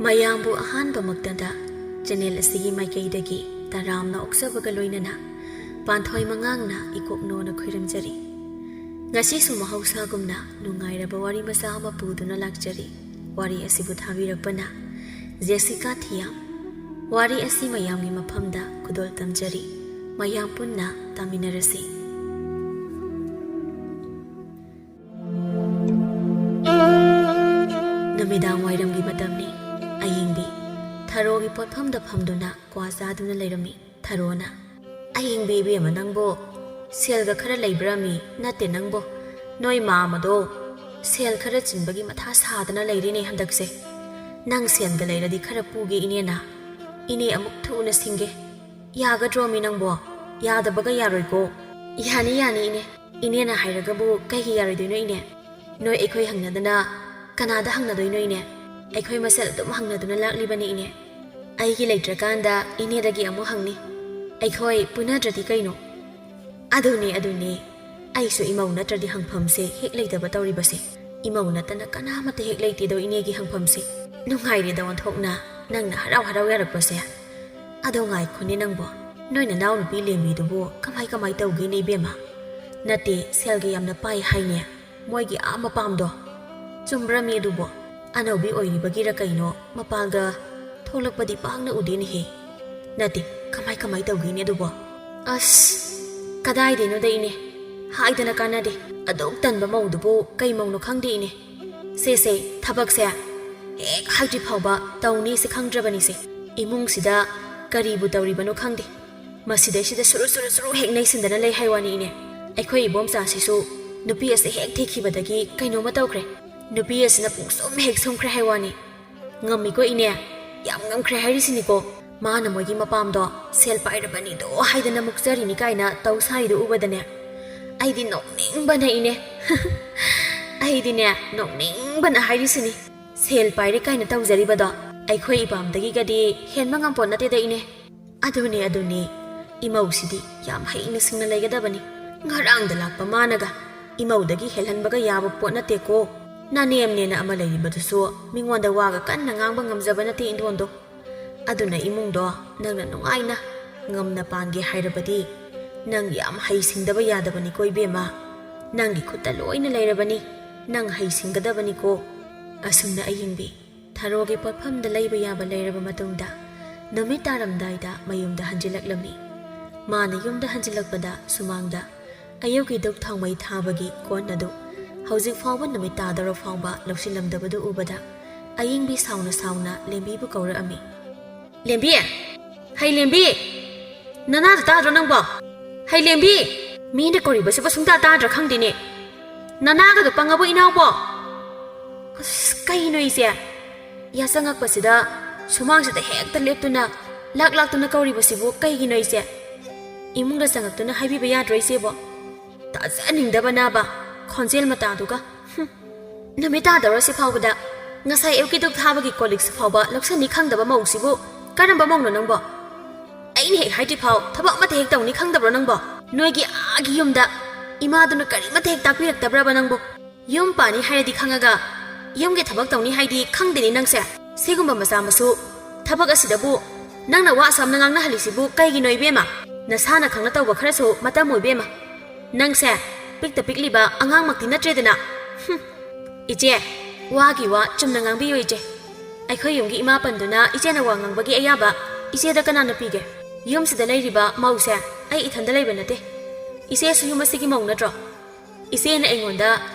ꯃꯌꯥꯝꯕꯨ ꯑꯍꯥꯟꯕꯃꯛꯇꯗ ꯆꯦꯅꯦꯜ ꯑꯁꯤꯒꯤ ꯃꯥꯏꯀꯩꯗꯒꯤ ꯇꯔꯥꯝꯅ ꯑꯣꯛꯆꯕꯒ ꯂꯣꯏꯅꯅ ꯄꯥꯟꯊꯣꯏ ꯃꯉꯥꯡꯅ ꯏꯀꯣꯛꯅꯣꯅ ꯈꯣꯏꯔꯝꯖꯔꯤ꯫ ꯉꯁꯤꯁꯨ ꯃꯍꯧꯁꯥꯒꯨꯝꯅ ꯅꯨꯡꯉꯥꯏꯔꯕ ꯋꯥꯔꯤ ꯃꯆꯥ ꯑꯃ ꯄꯨꯗꯨꯅ ꯂꯥꯛꯆꯔꯤ꯫ ꯋꯥꯔꯤ ꯑꯁꯤꯕꯨ ꯊꯥꯕꯤꯔꯛꯄꯅ ꯖꯦꯁꯤꯀꯥ ꯊꯤꯌꯥꯝ꯫ ꯋꯥꯔꯤ ꯑꯁꯤ ꯃꯌꯥꯝꯒꯤ ꯃꯐꯝꯗ ꯈꯨꯗꯣꯜ ꯇꯝꯖꯔꯤ꯫ ꯃꯌꯥꯝ ꯄꯨꯟꯅ ꯇꯥꯃꯤꯟꯅꯔꯁꯤ꯫ ꯅꯨꯃꯤꯗꯥꯡ ꯋꯥꯏꯔꯝꯒꯤ ꯃꯇꯝꯅꯤ꯫ ꯑꯌꯤꯡꯕꯤ ꯊꯔꯣꯒꯤ ꯄꯣꯠꯐꯝꯗ ꯐꯝꯗꯨꯅ ꯀ꯭ꯋꯥ ꯆꯥꯗꯨꯅ ꯂꯩꯔꯝꯃꯤ꯫ ꯊꯔꯣꯅ "ꯑꯌꯤꯡꯕꯤ ꯏꯕꯦꯝꯃ, ꯅꯪꯕꯣ ꯁꯦꯜꯒ ꯈꯔ ꯂꯩꯕ꯭ꯔꯥꯃꯤ? ꯅꯠꯇꯦ ꯅꯪꯕꯣ, ꯅꯣꯏ ꯃꯥꯃꯗꯣ ꯁꯦꯜ ꯈꯔ ꯆꯤꯟꯕꯒꯤ ꯃꯊꯥ ꯁꯥꯗꯅ ꯂꯩꯔꯤꯅꯦ ꯍꯟꯗꯛꯁꯦ꯫ ꯅꯪ ꯁꯦꯜꯒ ꯂꯩꯔꯗꯤ ꯈꯔ ꯄꯨꯒꯦ ꯏꯅꯦꯅ꯫ ꯏꯅꯦ ꯑꯃꯨꯛ ꯊꯨꯅ ꯁꯤꯡꯒꯦ꯫ ꯌꯥꯒꯗ꯭ꯔꯣꯃꯤ ꯅꯪꯕꯣ? ꯌꯥꯗꯕꯒ ꯌꯥꯔꯣꯏꯀꯣ." "ꯌꯥꯅꯤ ꯌꯥꯅꯤ ꯏꯅꯦ. ꯏꯅꯦꯅ ꯍꯥꯏꯔꯒꯕꯨ ꯀꯩꯒꯤ ꯌꯥꯔꯣꯏꯗꯣꯏꯅꯣ ꯏꯅꯦ? ꯅꯣꯏ ꯑꯩꯈꯣꯏ ꯍꯪꯅꯗꯅ ꯀꯅꯥꯗ ꯍꯪꯅꯗꯣꯏꯅꯣ ꯏꯅꯦ? ꯑꯩꯈꯣꯏ ꯃꯁꯦꯜ ꯑꯗꯨꯝ ꯍꯪꯅꯗꯨꯅ ꯂꯥꯛꯂꯤꯕꯅꯤ ꯏꯅꯦ. ꯑꯩꯒꯤ ꯂꯩꯇ꯭ꯔꯀꯥꯟꯗ ꯏꯅꯦꯗꯒꯤ ꯑꯃꯨꯛ ꯍꯪꯅꯤ. ꯑꯩꯈꯣꯏ ꯄꯨꯅꯗ꯭ꯔꯗꯤ ꯀꯩꯅꯣ?" "ꯑꯗꯨꯅꯦ ꯑꯩꯁꯨ ꯏꯃꯧ ꯅꯠꯇ꯭ꯔꯗꯤ ꯍꯪꯐꯝꯁꯦ ꯍꯦꯛ ꯂꯩꯇꯕ ꯇꯧꯔꯤꯕꯁꯦ꯫ ꯏꯃꯧ ꯅꯠꯇꯅ ꯀꯅꯥꯃꯠꯇ ꯍꯦꯛ ꯂꯩꯇꯦꯗꯣ ꯏꯅꯦꯒꯤ ꯍꯪꯐꯝꯁꯦ꯫ ꯅꯨꯡꯉꯥꯏꯔꯦꯗ ꯑꯣꯟꯊꯣꯛꯅ ꯅꯪꯅ ꯍꯔꯥꯎ ꯍꯔꯥꯎ ꯌꯥꯔꯛꯄꯁꯦ꯫ ꯑꯗꯣ ꯉꯥꯏꯈꯣꯅꯦ ꯅꯪꯕꯣ, ꯅꯣꯏ ꯅꯅꯥꯎ ꯅꯨꯄꯤ ꯂꯦꯝꯕꯤꯗꯨꯕꯨ ꯀꯃꯥꯏ ꯇꯧꯒꯦꯅꯦ ꯏꯕꯦꯝꯃ? ꯅꯠꯇꯦ, ꯁꯦꯜꯒ ꯌꯥꯝꯅ ꯄꯥꯏ ꯍꯥꯏꯅꯦ ꯃꯣꯏꯒꯤ ꯃꯄꯥꯝꯗꯣ꯫ ꯆꯨꯝꯕ꯭ꯔꯃꯤ ꯑꯗꯨꯕꯣ? ꯑꯅꯧꯕꯤ ꯑꯣꯏꯔꯤꯕꯒꯤꯔ ꯀꯩꯅꯣ ꯃꯄꯥꯜꯒ ꯊꯣꯛꯂꯛꯄꯗꯤ ꯄꯥꯛꯅ ꯎꯗꯦꯅꯦꯍꯦ꯫ ꯅꯠꯇꯦ, ꯀꯃꯥꯏ ꯇꯧꯒꯦꯅꯦ ꯑꯗꯨꯕꯣ?" "ꯑꯁ ꯀꯗꯥꯏꯗꯩꯅꯣꯗ ꯏꯅꯦ, ꯍꯥꯏꯗꯅ ꯀꯥꯟꯅꯗꯦ꯫ ꯑꯗꯨꯛ ꯇꯟꯕ ꯃꯧꯗꯨꯕꯨ ꯀꯩ ꯃꯧꯅꯣ ꯈꯪꯗꯦ ꯏꯅꯦ꯫ ꯁꯦ ꯊꯕꯛꯁꯦ ꯍꯦꯛ ꯍꯥꯏꯗ꯭ꯔꯤ ꯐꯥꯎꯕ ꯇꯧꯅꯤꯁꯦ ꯈꯪꯗ꯭ꯔꯕꯅꯤꯁꯦ꯫ ꯏꯃꯨꯡꯁꯤꯗ ꯀꯔꯤꯕꯨ ꯇꯧꯔꯤꯕꯅꯣ ꯈꯪꯗꯦ꯫ ꯃꯁꯤꯗꯩꯁꯤꯗ ꯁꯨꯔꯨ ꯍꯦꯛ ꯅꯩꯁꯤꯟꯗꯅ ꯂꯩ ꯍꯥꯏꯋꯥꯅꯤ ꯏꯅꯦ꯫ ꯑꯩꯈꯣꯏ ꯏꯕꯣꯝꯆꯥꯁꯤꯁꯨ ꯅꯨꯄꯤ ꯑꯁꯤ ꯍꯦꯛ ꯊꯤꯈꯤꯕꯗꯒꯤ ꯀꯩꯅꯣꯃ ꯇꯧꯈ꯭ꯔꯦ꯫ ꯅꯨꯄꯤ ꯑꯁꯤꯅ ꯄꯨꯡꯁꯨꯝ ꯍꯦꯛ ꯁꯨꯝꯈ꯭ꯔꯦ ꯍꯥꯏꯋꯥꯅꯤ꯫ ꯉꯝꯃꯤꯀꯣ ꯏꯅꯦ, ꯌꯥꯝ ꯉꯝꯈ꯭ꯔꯦ ꯍꯥꯏꯔꯤꯁꯤꯅꯤꯀꯣ꯫ ꯃꯥꯅ ꯃꯣꯏꯒꯤ ꯃꯄꯥꯝꯗꯣ ꯁꯦꯜ ꯄꯥꯏꯔꯕꯅꯤꯗꯣ ꯍꯥꯏꯗꯅ ꯃꯨꯛꯆꯔꯤꯅꯤ ꯀꯥꯏꯅ ꯇꯧ ꯁꯥꯔꯤꯗꯣ ꯎꯕꯗꯅꯦ ꯑꯩꯗꯤ ꯅꯣꯛꯅꯤꯡꯕꯅ ꯏꯅꯦ꯫ ꯑꯩꯗꯤꯅꯦ ꯅꯣꯛꯅꯤꯡꯕꯅ ꯍꯥꯏꯔꯤꯁꯤꯅꯤ꯫ ꯁꯦꯜ ꯄꯥꯏꯔꯦ ꯀꯥꯏꯅ ꯇꯧꯖꯔꯤꯕꯗꯣ ꯑꯩꯈꯣꯏ ꯏꯄꯥꯝꯗꯒꯤꯒꯗꯤ ꯍꯦꯟꯕ ꯉꯝꯄꯣꯠ ꯅꯠꯇꯦꯗ ꯏꯅꯦ꯫ ꯑꯗꯨꯅꯦ ꯏꯃꯧꯁꯤꯗꯤ ꯌꯥꯝ ꯍꯩꯅ ꯁꯤꯡꯅ ꯂꯩꯒꯗꯕꯅꯤ꯫ ꯉꯔꯥꯡꯗ ꯂꯥꯛꯄ ꯃꯥꯅꯒ ꯏꯃꯧꯗꯒꯤ ꯍꯦꯜꯍꯟꯕꯒ ꯌꯥꯕ ꯄꯣꯠ ꯅꯠꯇꯦꯀꯣ꯫ ꯅꯥꯅꯦꯝꯅꯦꯅ ꯑꯃ ꯂꯩꯔꯤꯕꯗꯨꯁꯨ ꯃꯤꯉꯣꯟꯗ ꯋꯥꯒ ꯀꯟꯅ ꯉꯥꯡꯕ ꯉꯝꯖꯕ ꯅꯠꯇꯦ ꯏꯟꯗꯣꯟꯗꯣ꯫ ꯑꯗꯨꯅ ꯏꯃꯨꯡꯗꯣ ꯅꯪꯅ ꯅꯨꯡꯉꯥꯏꯅ ꯉꯝꯅ ꯄꯥꯟꯒꯦ ꯍꯥꯏꯔꯕꯗꯤ ꯅꯪ ꯌꯥꯝ ꯍꯩꯁꯤꯡꯗꯕ ꯌꯥꯗꯕꯅꯤꯀꯣ ꯏꯕꯦꯝꯃ꯫ ꯅꯪꯒꯤ ꯈꯨꯠꯇ ꯂꯣꯏꯅ ꯂꯩꯔꯕꯅꯤ꯫ ꯅꯪ ꯍꯩꯁꯤꯡꯒꯗꯕꯅꯤꯀꯣ." ꯑꯁꯨꯝꯅ ꯑꯌꯤꯡꯕꯤ ꯊꯔꯣꯒꯤ ꯄꯣꯠꯐꯝꯗ ꯂꯩꯕ ꯌꯥꯕ ꯂꯩꯔꯕ ꯃꯇꯨꯡꯗ ꯅꯨꯃꯤꯠ ꯇꯥꯔꯝꯗꯥꯏꯗ ꯃꯌꯨꯝꯗ ꯍꯟꯖꯤꯜꯂꯛꯂꯝꯃꯤ꯫ ꯃꯥꯅ ꯌꯨꯝꯗ ꯍꯟꯖꯤꯜꯂꯛꯄꯗ ꯁꯨꯃꯥꯡꯗ ꯑꯌꯨꯛꯀꯤ ꯙꯨꯛ ꯊꯥꯎꯃꯩ ꯊꯥꯕꯒꯤ ꯀꯣꯟ ꯑꯗꯨ ꯍꯧꯖꯤꯛ ꯐꯥꯎꯕ ꯅꯨꯃꯤꯠ ꯇꯥꯗꯧꯔ ꯐꯥꯎꯕ ꯂꯧꯁꯤꯜꯂꯝꯗꯕꯗꯨ ꯎꯕꯗ ꯑꯌꯤꯡꯕꯤ ꯁꯥꯎꯅ ꯂꯦꯝꯕꯤꯕꯨ ꯀꯧꯔꯛꯑꯝꯃꯤ꯫ "ꯂꯦꯝꯕꯤ! ꯍꯩ ꯂꯦꯝꯕꯤ! ꯅꯅꯥꯗ ꯇꯥꯗ꯭ꯔꯣ ꯅꯪꯕꯣ? ꯍꯩ ꯂꯦꯝꯕꯤ! ꯃꯤꯅ ꯀꯧꯔꯤꯕꯁꯤꯕꯨ ꯁꯨꯡꯇꯥ ꯇꯥꯗ꯭ꯔꯥ ꯈꯪꯗꯦꯅꯦ꯫ ꯅꯅꯥꯒꯗꯣ ꯄꯪꯉꯕꯣ ꯏꯅꯥꯎꯕꯣ?" "ꯑꯁ ꯀꯩꯅꯣ ꯏꯆꯦ? ꯌꯥꯆꯪꯉꯛꯄꯁꯤꯗ ꯁꯨꯃꯥꯡꯁꯤꯗ ꯍꯦꯛꯇ ꯂꯦꯞꯇꯨꯅ ꯂꯥꯛꯇꯨꯅ ꯀꯧꯔꯤꯕꯁꯤꯕꯨ ꯀꯩꯒꯤꯅꯣ ꯏꯆꯦ? ꯏꯃꯨꯡꯗ ꯆꯪꯉꯛꯇꯨꯅ ꯍꯥꯏꯕꯤꯕ ꯌꯥꯗ꯭ꯔꯣ ꯏꯆꯦꯕꯣ? ꯇꯥꯖꯅꯤꯡꯗꯕ ꯅꯥꯕ ꯈꯣꯟꯖꯦꯜ ꯃꯇꯥꯗꯨꯒ꯫ ꯅꯨꯃꯤꯠ ꯇꯥꯗꯧꯔꯁꯤ ꯐꯥꯎꯕꯗ ꯉꯁꯥꯏ ꯑꯌꯨꯛꯀꯤ ꯙꯨꯛ ꯊꯥꯕꯒꯤ ꯀꯣꯜꯂꯤꯛꯁꯤ ꯐꯥꯎꯕ ꯂꯧꯁꯟꯅꯤ ꯈꯪꯗꯕ ꯃꯧꯁꯤꯕꯨ ꯀꯔꯝꯕ ꯃꯧꯅꯣ ꯅꯪꯕꯣ? ꯑꯩꯅ ꯍꯦꯛ ꯍꯥꯏꯗ꯭ꯔꯤ ꯐꯥꯎ ꯊꯕꯛ ꯑꯃꯠꯇ ꯍꯦꯛ ꯇꯧꯅꯤ ꯈꯪꯗꯕ꯭ꯔꯣ ꯅꯪꯕꯣ? ꯅꯣꯏꯒꯤ ꯌꯨꯝꯗ ꯏꯃꯥꯗꯨꯅ ꯀꯔꯤꯃꯠꯇ ꯍꯦꯛ ꯇꯥꯛꯄꯤꯔꯛꯇꯕ꯭ꯔꯕ ꯅꯪꯕꯨ? ꯌꯨꯝ ꯄꯥꯅꯤ ꯍꯥꯏꯔꯗꯤ ꯈꯪꯉꯒ ꯌꯨꯝꯒꯤ ꯊꯕꯛ ꯇꯧꯅꯤ ꯍꯥꯏꯗꯤ ꯈꯪꯗꯦꯅꯤ ꯅꯪꯁꯦ꯫ ꯁꯤꯒꯨꯝꯕ ꯃꯆꯥ ꯃꯁꯨ ꯊꯕꯛ ꯑꯁꯤꯗꯕꯨ ꯅꯪꯅ ꯋꯥ ꯑꯁꯥꯝꯅ ꯉꯥꯡꯅꯍꯜꯂꯤꯁꯤꯕꯨ ꯀꯩꯒꯤꯅꯣ ꯏꯕꯦꯝꯃ? ꯅꯁꯥꯅ ꯈꯪꯅ ꯇꯧꯕ ꯈꯔꯁꯨ ꯃꯇꯝ ꯑꯣꯏꯕꯦꯝꯃ꯫ ꯅꯪꯁꯦ ꯄꯤꯛꯇ ꯄꯤꯛꯂꯤꯕ ꯑꯉꯥꯡꯃꯛꯇꯤ ꯅꯠꯇ꯭ꯔꯦꯗꯅ꯫ ꯏꯆꯦ, ꯋꯥꯒꯤ ꯋꯥ ꯆꯨꯝꯅ ꯉꯥꯡꯕꯤꯌꯨ ꯏꯆꯦ꯫ ꯑꯩꯈꯣꯏ ꯌꯨꯝꯒꯤ ꯏꯃꯥ ꯄꯟꯗꯨꯅ ꯏꯆꯦꯅ ꯋꯥ ꯉꯥꯡꯕꯒꯤ ꯑꯌꯥꯕ ꯏꯆꯦꯗ ꯀꯅꯥꯅ ꯄꯤꯒꯦ? ꯌꯨꯝꯁꯤꯗ ꯂꯩꯔꯤꯕ ꯃꯧꯁꯦ ꯑꯩ ꯏꯊꯟꯗ ꯂꯩꯕ ꯅꯠꯇꯦ꯫ ꯏꯆꯦꯁꯨ ꯌꯨꯝ ꯑꯁꯤꯒꯤ ꯃꯧ ꯅꯠꯇ꯭ꯔꯣ? ꯏꯆꯦꯅ ꯑꯩꯉꯣꯟꯗ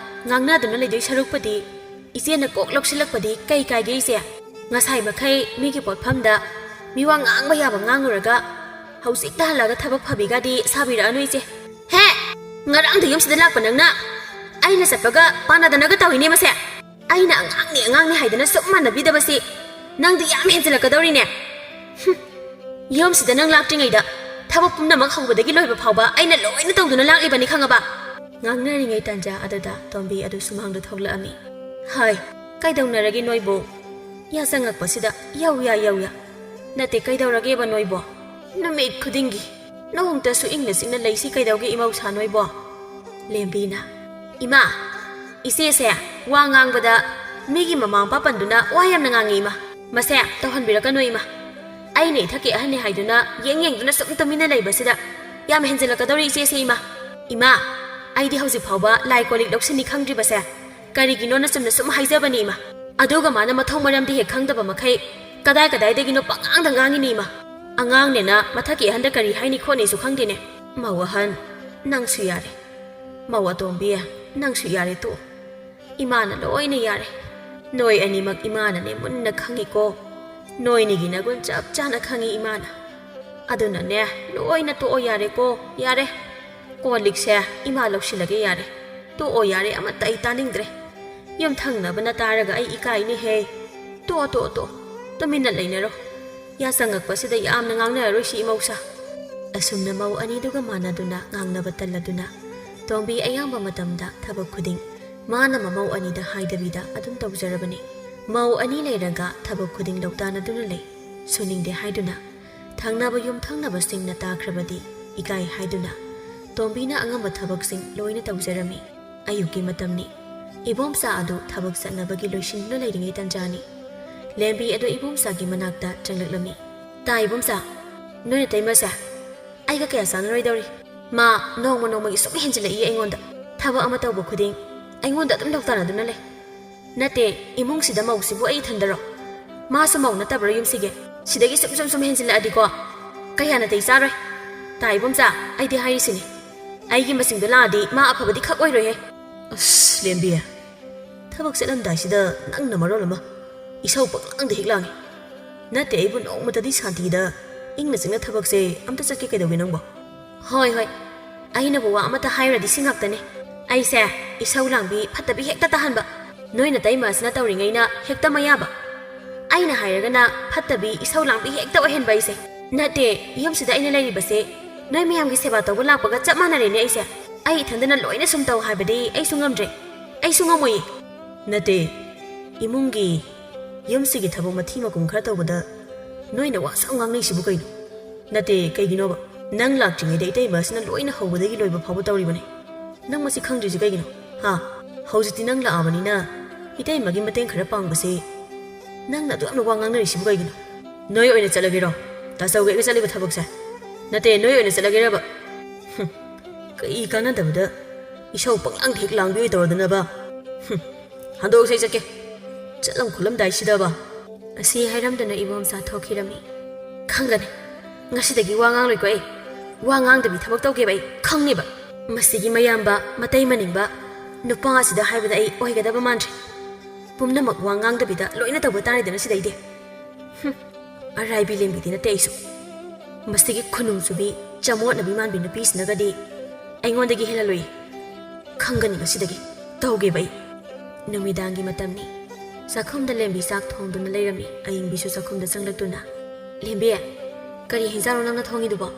ꯉꯥꯡꯅꯗꯨꯅ ꯂꯩꯗꯣꯏ ꯁꯔꯨꯛꯄꯗꯤ ꯏꯆꯦꯅ ꯀꯣꯛ ꯂꯧꯁꯤꯜꯂꯛꯄꯗꯤ ꯀꯩ ꯀꯥꯏꯒꯦ ꯏꯆꯦ? ꯉꯁꯥꯏ ꯃꯈꯩ ꯃꯤꯒꯤ ꯄꯣꯠꯐꯝꯗ ꯃꯤꯋꯥ ꯉꯥꯡꯕ ꯌꯥꯕ ꯉꯥꯡꯉꯨꯔꯒ ꯍꯧꯖꯤꯛꯇ ꯍꯜꯂꯒ ꯊꯕꯛ ꯐꯕꯤꯒꯗꯤ ꯁꯥꯕꯤꯔꯛꯑꯅꯨ ꯏꯆꯦ꯫ ꯍꯦ! ꯉꯔꯥꯡꯗ ꯌꯨꯝꯁꯤꯗ ꯂꯥꯛꯄ ꯅꯪꯅ ꯑꯩꯅ ꯆꯠꯄꯒ ꯄꯥꯟꯅꯗꯅꯒ ꯇꯧꯏꯅꯦ ꯃꯁꯦ꯫ ꯑꯩꯅ ꯑꯉꯥꯡꯅꯤ ꯍꯥꯏꯗꯅ ꯁꯨꯝ ꯃꯥꯟꯅꯕꯤꯗꯕꯁꯤ ꯅꯪꯗꯤ ꯌꯥꯝ ꯍꯦꯟꯖꯤꯜꯂꯛꯀꯗꯧꯔꯤꯅꯦ꯫ ꯌꯨꯝꯁꯤꯗ ꯅꯪ ꯂꯥꯛꯇ꯭ꯔꯤꯉꯩꯗ ꯊꯕꯛ ꯄꯨꯝꯅꯃꯛ ꯍꯧꯕꯗꯒꯤ ꯂꯣꯏꯕ ꯐꯥꯎꯕ ꯑꯩꯅ ꯂꯣꯏꯅ ꯇꯧꯗꯨꯅ ꯂꯥꯛꯂꯤꯕꯅꯤ ꯈꯪꯉꯕ?" ꯉꯥꯡꯅꯔꯤꯉꯩ ꯇꯥꯟꯖꯥ ꯑꯗꯨꯗ ꯇꯣꯝꯕꯤ ꯑꯗꯨ ꯁꯨꯃꯥꯡꯗ ꯊꯣꯛꯂꯛꯑꯝꯃꯤ꯫ "ꯍꯥꯏ, ꯀꯩꯗꯧꯅꯔꯒꯦ ꯅꯣꯏꯕꯣ? ꯌꯥꯆꯪꯉꯛꯄꯁꯤꯗ ꯌꯧꯌꯥ ꯅꯠꯇꯦ, ꯀꯩꯗꯧꯔꯒꯦꯕ ꯅꯣꯏꯕꯣ? ꯅꯨꯃꯤꯠ ꯈꯨꯗꯤꯡꯒꯤ ꯅꯣꯡꯇꯁꯨ ꯏꯪꯅ ꯆꯤꯛꯅ ꯂꯩꯁꯤ ꯀꯩꯗꯧꯒꯦ ꯏꯃꯧꯁꯥ ꯅꯣꯏꯕꯣ?" ꯂꯦꯝꯕꯤꯅ "ꯏꯃꯥ, ꯏꯆꯦꯁꯦ ꯋꯥ ꯉꯥꯡꯕꯗ ꯃꯤꯒꯤ ꯃꯃꯥ ꯃꯄꯥ ꯄꯟꯗꯨꯅ ꯋꯥ ꯌꯥꯝꯅ ꯉꯥꯡꯉꯤ ꯏꯃꯥ꯫ Mase tauhanbiraka noima. Aine ithaki ahane haiduna yeng duna sum tamina leibasida. Yam henjelakadori ise se ima. Ima, aidi hauji phauba lai kolik loksini khangdri base. Karigino na sumna sum haijabani ima. Aduga mana mathong maramdi he khangdaba makhai kadai dagino pangang dangangi ni ima. Angang nena mathaki handa kari haini khone su khangdine. Mawahan nang su yare. Mawa tombiya nang su yare to. Imana loina yare. Noi animak imana ne munna khangi ko. Noi ni gina gun chap chana khangi imana. Aduna ne loina to o yare ko yare. Ko likse ima loksilage yare. To o yare amata itaningdre. Yom thangna bana taraga ai ikai ni he. To. Tumina leinaro. Ya sangak pasida yamna ngangna ro si imausa. Asumna mau ani duga manaduna ngangna bataladuna. Tombi ayamba matamda thabak khuding. Mana mamau ani da haidabida adum tawjarabani. Mau ani leiraga thabak khuding loktana duna lei. Suningde haiduna. Thangnaba yum thangnaba singna takrabadi ikai haiduna. Tombina angamba thabak sing loina tawjarami. Ayuki matamni. Ibomsa adu thabak satnabagi loisinna leiringai tanjani. Lembi adu ibomsa gi manakta changlaklami. Ta ibomsa. Noina taimasa. Aiga kaya sanroidori. Ma nongma gi sum henjila I aingonda. Thaba ama tawba khuding. Aingonda adum loktana duna lei. Nate imung sida mausibu ai thandaro. Ma samau natabra yumsige. Sidagi sum henjila adiko. Kaya na taisaroi. Ta ibomsa aidi hairisini. Aigi masingdo laadi ma afabadi khak oiroye. As lembi. Thabak selamdai sida nangna marolama. Isau paklang hiklangi. Nate ibu nongmatadi santida. Ingna singna thabak se amta chakke kaidogi nangbo. Hoi. Aina buwa amata hairadi singaktane. Aise isau langbi phatabi hekta tahanba. Noina taimasina tawringaina hekta mayaba. Aina hairagana phatabi isau langbi hekta ohenba ise. Nate yamsida aina leiribase. Noi miyamgi seba tawba lakpaga chap manarene aise. Ai ithandana loina sum taw haibadi ai sungamdre. Ai sungamoi. Nate imungi yamsigi thabo mathi makum khara tawbada noina wa sangang nei sibu kaino. Nate kaiginoba. Nang lakjingai dei tei masina loina hobadagi loiba phabu tawribane. Nang masi khangdri ji kaigino. Ha, hojiti nang la abani na. Itei magi mateng khara pangbase. Nang na duamna wa ngangnari sibu kaigino. Noi oina chalagero. Tasawge ga chaliba thabaksa. Nate noi oina chalagera ba. Kai kana dabda. Isau paklang hiklang bi tawdana ba. Handok sei chake. Chalam khulam dai sida ba. Asi hairamdana ibomsa thokhirami. Khangane. Ngasidagi wa ngang loi ko ai. Wa ngang dabi thabak tawge bai khangni ba. Masigi mayamba matai maningba nupa asida haibada ai oigadaba mantre. Pumnamak wa ngang dabida loina tawba taridana sidaide. Araibi lembi dina teisu. Masigi khunum subi chamot nabi man bin piece nagadi. Aingondagi hela loi. Khangani ngasidagi tawge bai. Numidangi matamni. Sakhumda lembi sak thongduna leirami ayingbisu sakhumda changlaktuna. Lembi kari hinjaro nangna thongi dubo.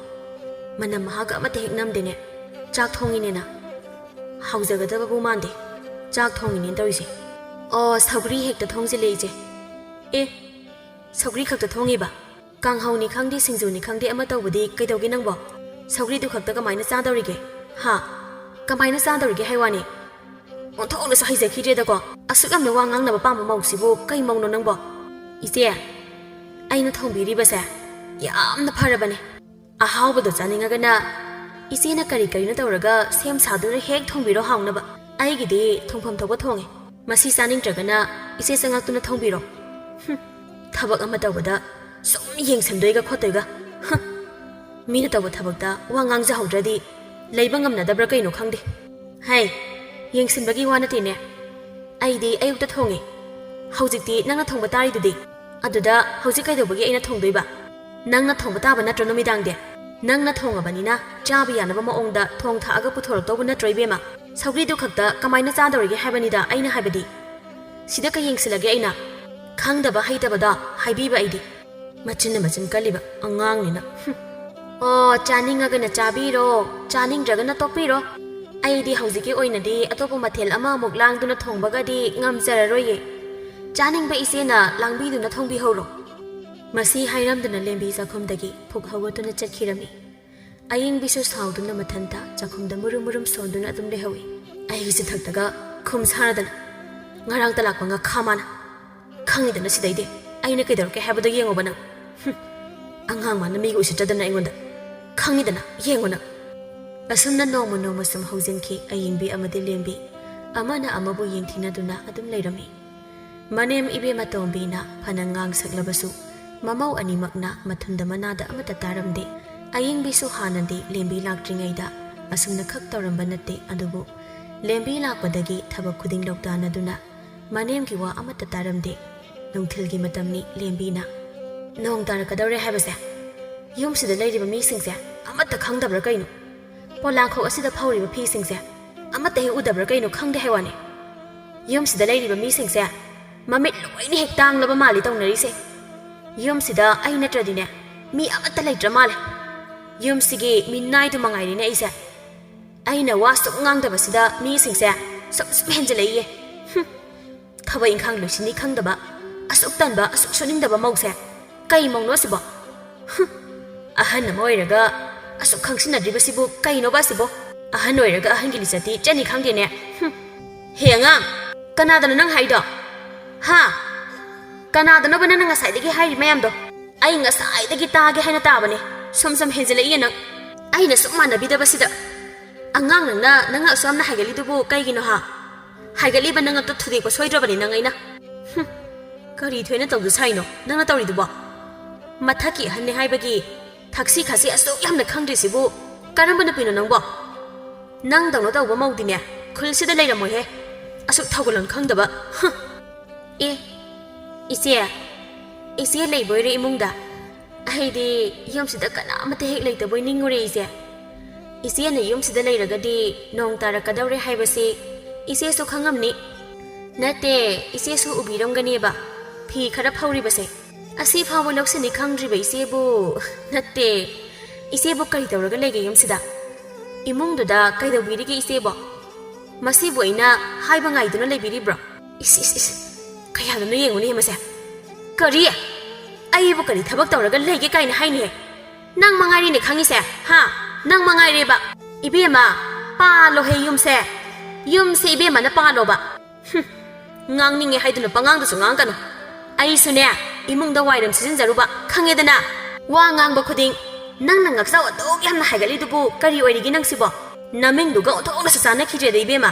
Manam mahaga amate heknamdene. Chak thongine na. Haujagadaba bu mande. Chak thongine tawise. O saugri hekta thongje leije. Saugri khakta thongi ba. Kang hauni khangdi singju ni khangdi ama tawbudi kaidawgi nangbo. Saugri du khakta kamaina chadawrige. Ha. Kamaina chadawrige haiwani. Onthongna sa haijakhi da ko. Asukam na wangang na ba mausibu kai mauno nangbo. Ise. Aina thongbiri basa. Yamna pharabane. Ahawbado chaningaga na isi na kari na tawraga sem saduna hek thongbiro haunaba. Aigidi thongpham thawba thonge. Masi chaningtragana ise changaktuna thongbiro. Thabak ama tawbada sum yengsamdoiga khotoiga. Mina tawba thabakta wa ngangjahaudradi leiba ngamnadabra kaino khangde. Hai yengsinbagi wa natine. Aidi ayukta thonge. Haujikti nangna thongba taridudi. Aduda haujik kaidobagi aina thongdoiba. Nangna thongba taba natra numidangde. Nangna thongabanina chabi yanaba maongda thong thaaga puthoraktawba natro ibema. Saugri du khakta kamaina chadawrige haibanida aina haibadi. Sida ka yengsilage aina. Khangdaba haidabada haibiba aidi. Machin kaliba angangnina. Oh chaningagana chabiro, chaningdragana tokpiro. Aidi haujiki oinadi atopa mathel ama amuk langduna thongbagadi ngamjararoye. Chaningba isena langbiduna thongbi horo. Masi hairamduna lembi sakhumdagi phuk hawatuna chakhirami. Aying bisu sauduna mathanta chakhumda murum sonduna adum lehawi. Aigi thaktaga khum saradana. Ngarang talakwa nga khamana. Khangidana sidaide. ꯑꯩꯅ ꯀꯩꯗꯧꯔꯛꯀꯦ ꯍꯥꯏꯕꯗꯣ ꯌꯦꯡꯉꯣꯕ ꯅꯪ ꯑꯉꯥꯡ ꯃꯥꯅ ꯃꯤꯒ ꯎꯁꯤꯠꯇꯗꯅ ꯑꯩꯉꯣꯟꯗ ꯈꯪꯉꯤꯗꯅ ꯌꯦꯡꯉꯣ ꯅꯪ ꯑꯁꯨꯝꯅ ꯅꯣꯡꯃ ꯁꯨꯝ ꯍꯧꯖꯤꯟꯈꯤ ꯑꯌꯤꯡꯕꯤ ꯑꯃꯗꯤ ꯂꯦꯝꯕꯤ ꯑꯃꯅ ꯑꯃꯕꯨ ꯌꯦꯡꯊꯤꯅꯗꯨꯅ ꯑꯗꯨꯝ ꯂꯩꯔꯝꯃꯤ ꯃꯅꯦꯝ ꯏꯕꯦꯝꯃ ꯇꯣꯝꯕꯤꯅ ꯐꯅ ꯉꯥꯡ ꯁꯛꯂꯕꯁꯨ ꯃꯃꯧ ꯑꯅꯤꯃꯛꯅ ꯃꯊꯨꯟꯗ ꯃꯅꯥꯗ ꯑꯃꯠꯇ ꯇꯥꯔꯝꯗꯦ ꯑꯌꯤꯡꯕꯤꯁꯨ ꯍꯥꯟꯅꯗꯤ ꯂꯦꯝꯕꯤ ꯂꯥꯛꯇ꯭ꯔꯤꯉꯩꯗ ꯑꯁꯨꯝꯅ ꯈꯛ ꯇꯧꯔꯝꯕ ꯅꯠꯇꯦ ꯑꯗꯨꯕꯨ ꯂꯦꯝꯕꯤ ꯂꯥꯛꯄꯗꯒꯤ ꯊꯕꯛ ꯈꯨꯗꯤꯡ ꯂꯧꯇꯥꯅꯗꯨꯅ ꯃꯅꯦꯝꯒꯤ ꯋꯥ ꯑꯃꯠꯇ ꯇꯥꯔꯝꯗꯦ ꯅꯨꯡꯊꯤꯜꯒꯤ ꯃꯇꯝꯅꯤ ꯂꯦꯝꯕꯤꯅ ꯅꯣꯡ ꯇꯥꯔꯛꯀꯗꯧꯔꯦ ꯍꯥꯏꯕꯁꯦ ꯌꯨꯝꯁꯤꯗ ꯂꯩꯔꯤꯕ ꯃꯤꯁꯤꯡꯁꯦ ꯑꯃꯠꯇ ꯈꯪꯗꯕ꯭ꯔꯥ ꯀꯩꯅꯣ ꯄꯣꯂꯥꯡꯈꯣꯛ ꯑꯁꯤꯗ ꯐꯧꯔꯤꯕ ꯐꯤꯁꯤꯡꯁꯦ ꯑꯃꯠꯇ ꯍꯦꯛ ꯎꯗꯕ꯭ꯔꯥ ꯀꯩꯅꯣ ꯈꯪꯗꯦ ꯍꯥꯏꯋꯥꯅꯤ ꯌꯨꯝꯁꯤꯗ ꯂꯩꯔꯤꯕ ꯃꯤꯁꯤꯡꯁꯦ ꯃꯃꯤꯠ ꯂꯣꯏꯅ ꯍꯦꯛ ꯇꯥꯡꯂꯕ ꯃꯥꯜꯂꯤ ꯇꯧꯅꯔꯤꯁꯦ ꯌꯨꯝꯁꯤꯗ ꯑꯩ ꯅꯠꯇ꯭ꯔꯗꯤꯅꯦ ꯃꯤ ꯑꯃꯠꯇ ꯂꯩꯇ꯭ꯔ ꯃꯥꯜꯂꯦ ꯌꯨꯝꯁꯤꯒꯤ ꯃꯤꯅꯥꯏꯗꯨ ꯃꯉꯥꯏꯔꯤꯅꯦ ꯑꯩꯁꯦ ꯑꯩꯅ ꯋꯥ ꯁꯨꯝ ꯉꯥꯡꯗꯕꯁꯤꯗ ꯃꯤꯁꯤꯡꯁꯦ ꯁꯨꯝ ꯍꯦꯟꯖꯜꯂꯛꯏꯌꯦ ꯊꯕꯛ ꯏꯪꯈꯥꯡ ꯂꯣꯏꯁꯤꯟꯅꯤ ꯈꯪꯗꯕ ꯑꯁꯨꯛ ꯇꯟꯕ ꯑꯁꯨꯛ ꯁꯨꯅꯤꯡꯗꯕ ꯃꯧꯁꯦ ꯀꯩ ꯃꯧꯅꯣ ꯑꯁꯤꯕꯣ ꯑꯍꯟ ꯑꯃ ꯑꯣꯏꯔꯒ ꯑꯁꯨꯛ ꯈꯪꯁꯤꯟꯅꯗ꯭ꯔꯤꯕꯁꯤꯕꯨ ꯀꯩꯅꯣꯕ ꯑꯁꯤꯕꯣ ꯑꯍꯟ ꯑꯣꯏꯔꯒ ꯑꯍꯟꯒꯤ ꯂꯤꯆꯠꯇꯤ ꯆꯠꯅꯤ ꯈꯪꯗꯦꯅꯦ ꯍꯦ ꯑꯉꯥꯡ ꯀꯅꯥꯗꯅꯣ ꯅꯪ ꯍꯥꯏꯗꯣ ꯍꯥ ꯀꯅꯥꯗꯅꯣꯕ ꯅꯪꯅ ꯉꯁꯥꯏꯗꯒꯤ ꯍꯥꯏꯔꯤ ꯃꯌꯥꯝꯗꯣ ꯑꯩ ꯉꯁꯥꯏꯗꯒꯤ ꯇꯥꯒꯦ ꯍꯥꯏꯅ ꯇꯥꯕꯅꯦ ꯁꯨꯝ ꯍꯦꯟꯖꯜꯂꯛꯏꯌꯦ ꯅꯪ ꯑꯩꯅ ꯁꯨꯝ ꯃꯥꯟꯅꯕꯤꯗꯕꯁꯤꯗ ꯑꯉꯥꯡ ꯅꯪꯅ ꯑꯁꯨꯝꯅ ꯍꯥꯏꯒꯠꯂꯤꯗꯨꯕꯨ ꯀꯩꯒꯤꯅꯣ ꯍꯥ ꯍꯥꯏꯒꯠꯂꯤꯕ ꯅꯪ ꯑꯝꯇ ꯊꯨꯗꯦꯛꯄ ꯁꯣꯏꯗ꯭ꯔꯕꯅꯤ ꯅꯪ ꯑꯩꯅ ꯀꯔꯤ ꯊꯣꯏꯅ ꯇꯧꯗ ꯁꯥꯏꯅꯣ ꯅꯪꯅ ꯇꯧꯔꯤꯗꯨꯕꯣ ꯃꯊꯛꯀꯤ ꯑꯍꯟꯅꯦ ꯍꯥꯏꯕꯒꯤ ꯊꯛꯁꯤ ꯈꯥꯁꯤ ꯑꯁꯨꯛ ꯌꯥꯝꯅ ꯈꯪꯗ꯭ꯔꯤꯁꯤꯕꯨ ꯀꯔꯝꯕ ꯅꯨꯄꯤꯅꯣ ꯅꯪꯕꯣ ꯅꯪꯗꯧꯅ ꯇꯧꯕ ꯃꯧꯗꯤꯅꯦ ꯈꯨꯜꯁꯤꯗ ꯂꯩꯔꯝꯃꯣꯏꯍꯦ ꯑꯁꯨꯛ ꯊꯧꯒꯜꯂꯣꯟ ꯈꯪꯗꯕ ꯑꯦ ꯏꯆꯦ ꯂꯩꯕꯣꯏꯔꯦ ꯏꯃꯨꯡꯗ ꯑꯩꯗꯤ ꯌꯨꯝꯁꯤꯗ ꯀꯅꯥꯃꯠꯇ ꯍꯦꯛ ꯂꯩꯇꯕꯣꯏ ꯅꯤꯡꯉꯨꯔꯦ ꯏꯆꯦꯅ ꯌꯨꯝꯁꯤꯗ ꯂꯩꯔꯒꯗꯤ ꯅꯣꯡ ꯇꯥꯔꯛꯀꯗꯧꯔꯦ ꯍꯥꯏꯕꯁꯤ ꯏꯆꯦꯁꯨ ꯈꯪꯉꯝꯅꯤ ꯅꯠꯇꯦ ꯏꯆꯦꯁꯨ ꯎꯕꯤꯔꯝꯒꯅꯦꯕ ꯐꯤ ꯈꯔ ꯐꯧꯔꯤꯕꯁꯦ ꯑꯁꯤ ꯐꯥꯎꯕ ꯂꯧꯁꯤꯟꯅꯤ ꯈꯪꯗ꯭ꯔꯤꯕ ꯏꯆꯦꯕꯨ ꯅꯠꯇꯦ ꯏꯆꯦꯕꯨ ꯀꯔꯤ ꯇꯧꯔꯒ ꯂꯩꯒꯦ ꯌꯨꯝꯁꯤꯗ ꯏꯃꯨꯡꯗꯨꯗ ꯀꯩꯗꯧꯕꯤꯔꯤꯒꯦ ꯏꯆꯦꯕꯣ ꯃꯁꯤꯕꯨ ꯑꯩꯅ ꯍꯥꯏꯕ ꯉꯥꯏꯗꯨꯅ ꯂꯩꯕꯤꯔꯤꯕ꯭ꯔꯣ ꯏꯁ ꯀꯌꯥꯗꯅꯣ ꯌꯦꯡꯉꯨꯅꯦ ꯃꯁꯦ ꯀꯔꯤ ꯑꯩꯕꯨ ꯀꯔꯤ ꯊꯕꯛ ꯇꯧꯔꯒ ꯂꯩꯒꯦ ꯀꯥꯏꯅ ꯍꯥꯏꯅꯤꯍꯦ ꯅꯪ ꯃꯉꯥꯏꯔꯤꯅꯦ ꯈꯪꯉꯤꯁꯦ ꯍꯥ ꯅꯪ ꯃꯉꯥꯏꯔꯦꯕ ꯏꯕꯦꯝꯃ ꯄꯥꯜꯂꯣꯍꯦ ꯌꯨꯝꯁꯦ ꯏꯕꯦꯝꯃꯅ ꯄꯥꯜꯂꯣꯕ ꯉꯥꯡꯅꯤꯡꯉꯦ ꯍꯥꯏꯗꯨꯅ ꯄꯉꯥꯡꯗꯁꯨ ꯉꯥꯡꯒꯅꯨ ꯑꯩꯁꯨꯅꯦ ꯏꯃꯨꯡꯗ ꯋꯥꯏꯔꯝ ꯁꯤꯖꯤꯟꯖꯔꯨꯕ ꯈꯪꯉꯦꯗꯅ ꯋꯥ ꯉꯥꯡꯕ ꯈꯨꯗꯤꯡ ꯅꯪꯅ ꯉꯛꯆꯥꯎ ꯑꯗꯨꯛ ꯌꯥꯝꯅ ꯍꯥꯏꯒꯠꯂꯤꯗꯨꯕꯨ ꯀꯔꯤ ꯑꯣꯏꯔꯤꯒꯦ ꯅꯪꯁꯤꯕꯣ ꯅꯃꯤꯡꯗꯨꯒ ꯑꯣꯟꯊꯣꯛꯅꯁꯨ ꯆꯥꯟꯅꯈꯤꯗ꯭ꯔꯦꯗ ꯏꯕꯦꯝꯃ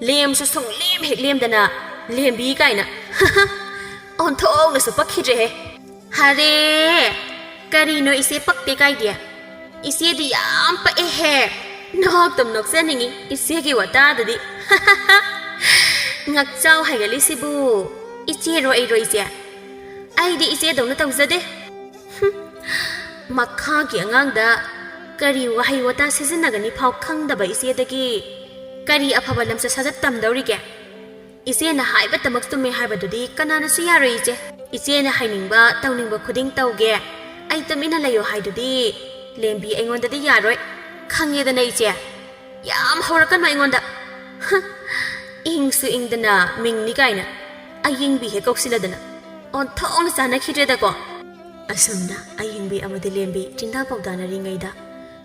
ꯂꯦꯝꯁꯨ ꯁꯨꯡꯂꯦꯝ ꯍꯦꯛ ꯂꯦꯝꯗꯅ ꯂꯦꯝꯕꯤ ꯀꯥꯏꯅ ꯑꯣꯟꯊꯣꯛꯅꯁꯨ ꯄꯛꯈꯤꯗ꯭ꯔꯦꯍꯦ ꯍꯔꯦ ꯀꯔꯤꯅꯣ ꯏꯆꯦ ꯄꯛꯇꯦ ꯀꯥꯏꯗꯦ ꯏꯆꯦꯗꯤ ꯌꯥꯝ ꯄꯛꯑꯦꯍꯦ ꯅꯣꯛꯇꯨꯝ ꯅꯣꯛꯆꯅꯤꯡꯉꯤ ꯏꯆꯦꯒꯤ ꯋꯥꯇꯥꯗꯨꯗꯤ ꯉꯛꯆꯥꯎ ꯍꯥꯏꯒꯠꯂꯤꯁꯤꯕꯨ ꯏꯆꯦꯔꯣ ꯑꯩꯔꯣ ꯏꯆꯦ ꯑꯩꯗꯤ ꯏꯆꯦꯗꯧꯅ ꯇꯧꯖꯗꯦ ꯃꯈꯥꯒꯤ ꯑꯉꯥꯡꯗ ꯀꯔꯤ ꯋꯥꯍꯩ ꯋꯥꯇꯥ ꯁꯤꯖꯤꯟꯅꯒꯅꯤ ꯐꯥꯎ ꯈꯪꯗꯕ ꯏꯆꯦꯗꯒꯤ ꯀꯔꯤ ꯑꯐꯕ ꯂꯝꯆꯠ ꯁꯥꯖꯠ ꯇꯝꯗꯧꯔꯤꯒꯦ ꯏꯆꯦꯅ ꯍꯥꯏꯕꯇꯃꯛ ꯆꯨꯝꯃꯦ ꯍꯥꯏꯕꯗꯨꯗꯤ ꯀꯅꯥꯅꯁꯨ ꯌꯥꯔꯣꯏ ꯏꯆꯦꯅ ꯍꯥꯏꯅꯤꯡꯕ ꯇꯧꯅꯤꯡꯕ ꯈꯨꯗꯤꯡ ꯇꯧꯒꯦ ꯑꯩ ꯇꯨꯃꯤꯟꯅ ꯂꯩꯌꯣ ꯍꯥꯏꯗꯨꯗꯤ ꯂꯦꯝꯕꯤ ꯑꯩꯉꯣꯟꯗꯗꯤ ꯌꯥꯔꯣꯏ ꯈꯪꯉꯦꯗꯅ ꯏꯆꯦ ꯌꯥꯝ ꯍꯧꯔꯛꯀꯅꯨ ꯑꯩꯉꯣꯟꯗ ꯏꯪꯁꯨ ꯏꯪꯗꯅ ꯃꯤꯡꯅꯤ ꯀꯥꯏꯅ ꯑꯌꯤꯡꯕꯤ ꯍꯦꯛ ꯀꯧꯁꯤꯜꯂꯗꯅ ꯑꯣꯟꯊꯣꯛꯅ ꯆꯥꯟꯅꯈꯤꯗ꯭ꯔꯦꯗꯀꯣ ꯑꯁꯨꯝꯅ ꯑꯌꯤꯡꯕꯤ ꯑꯃꯗꯤ ꯂꯦꯝꯕꯤ ꯆꯤꯟꯗꯥ ꯄꯥꯎꯗꯥꯅꯔꯤꯉꯩꯗ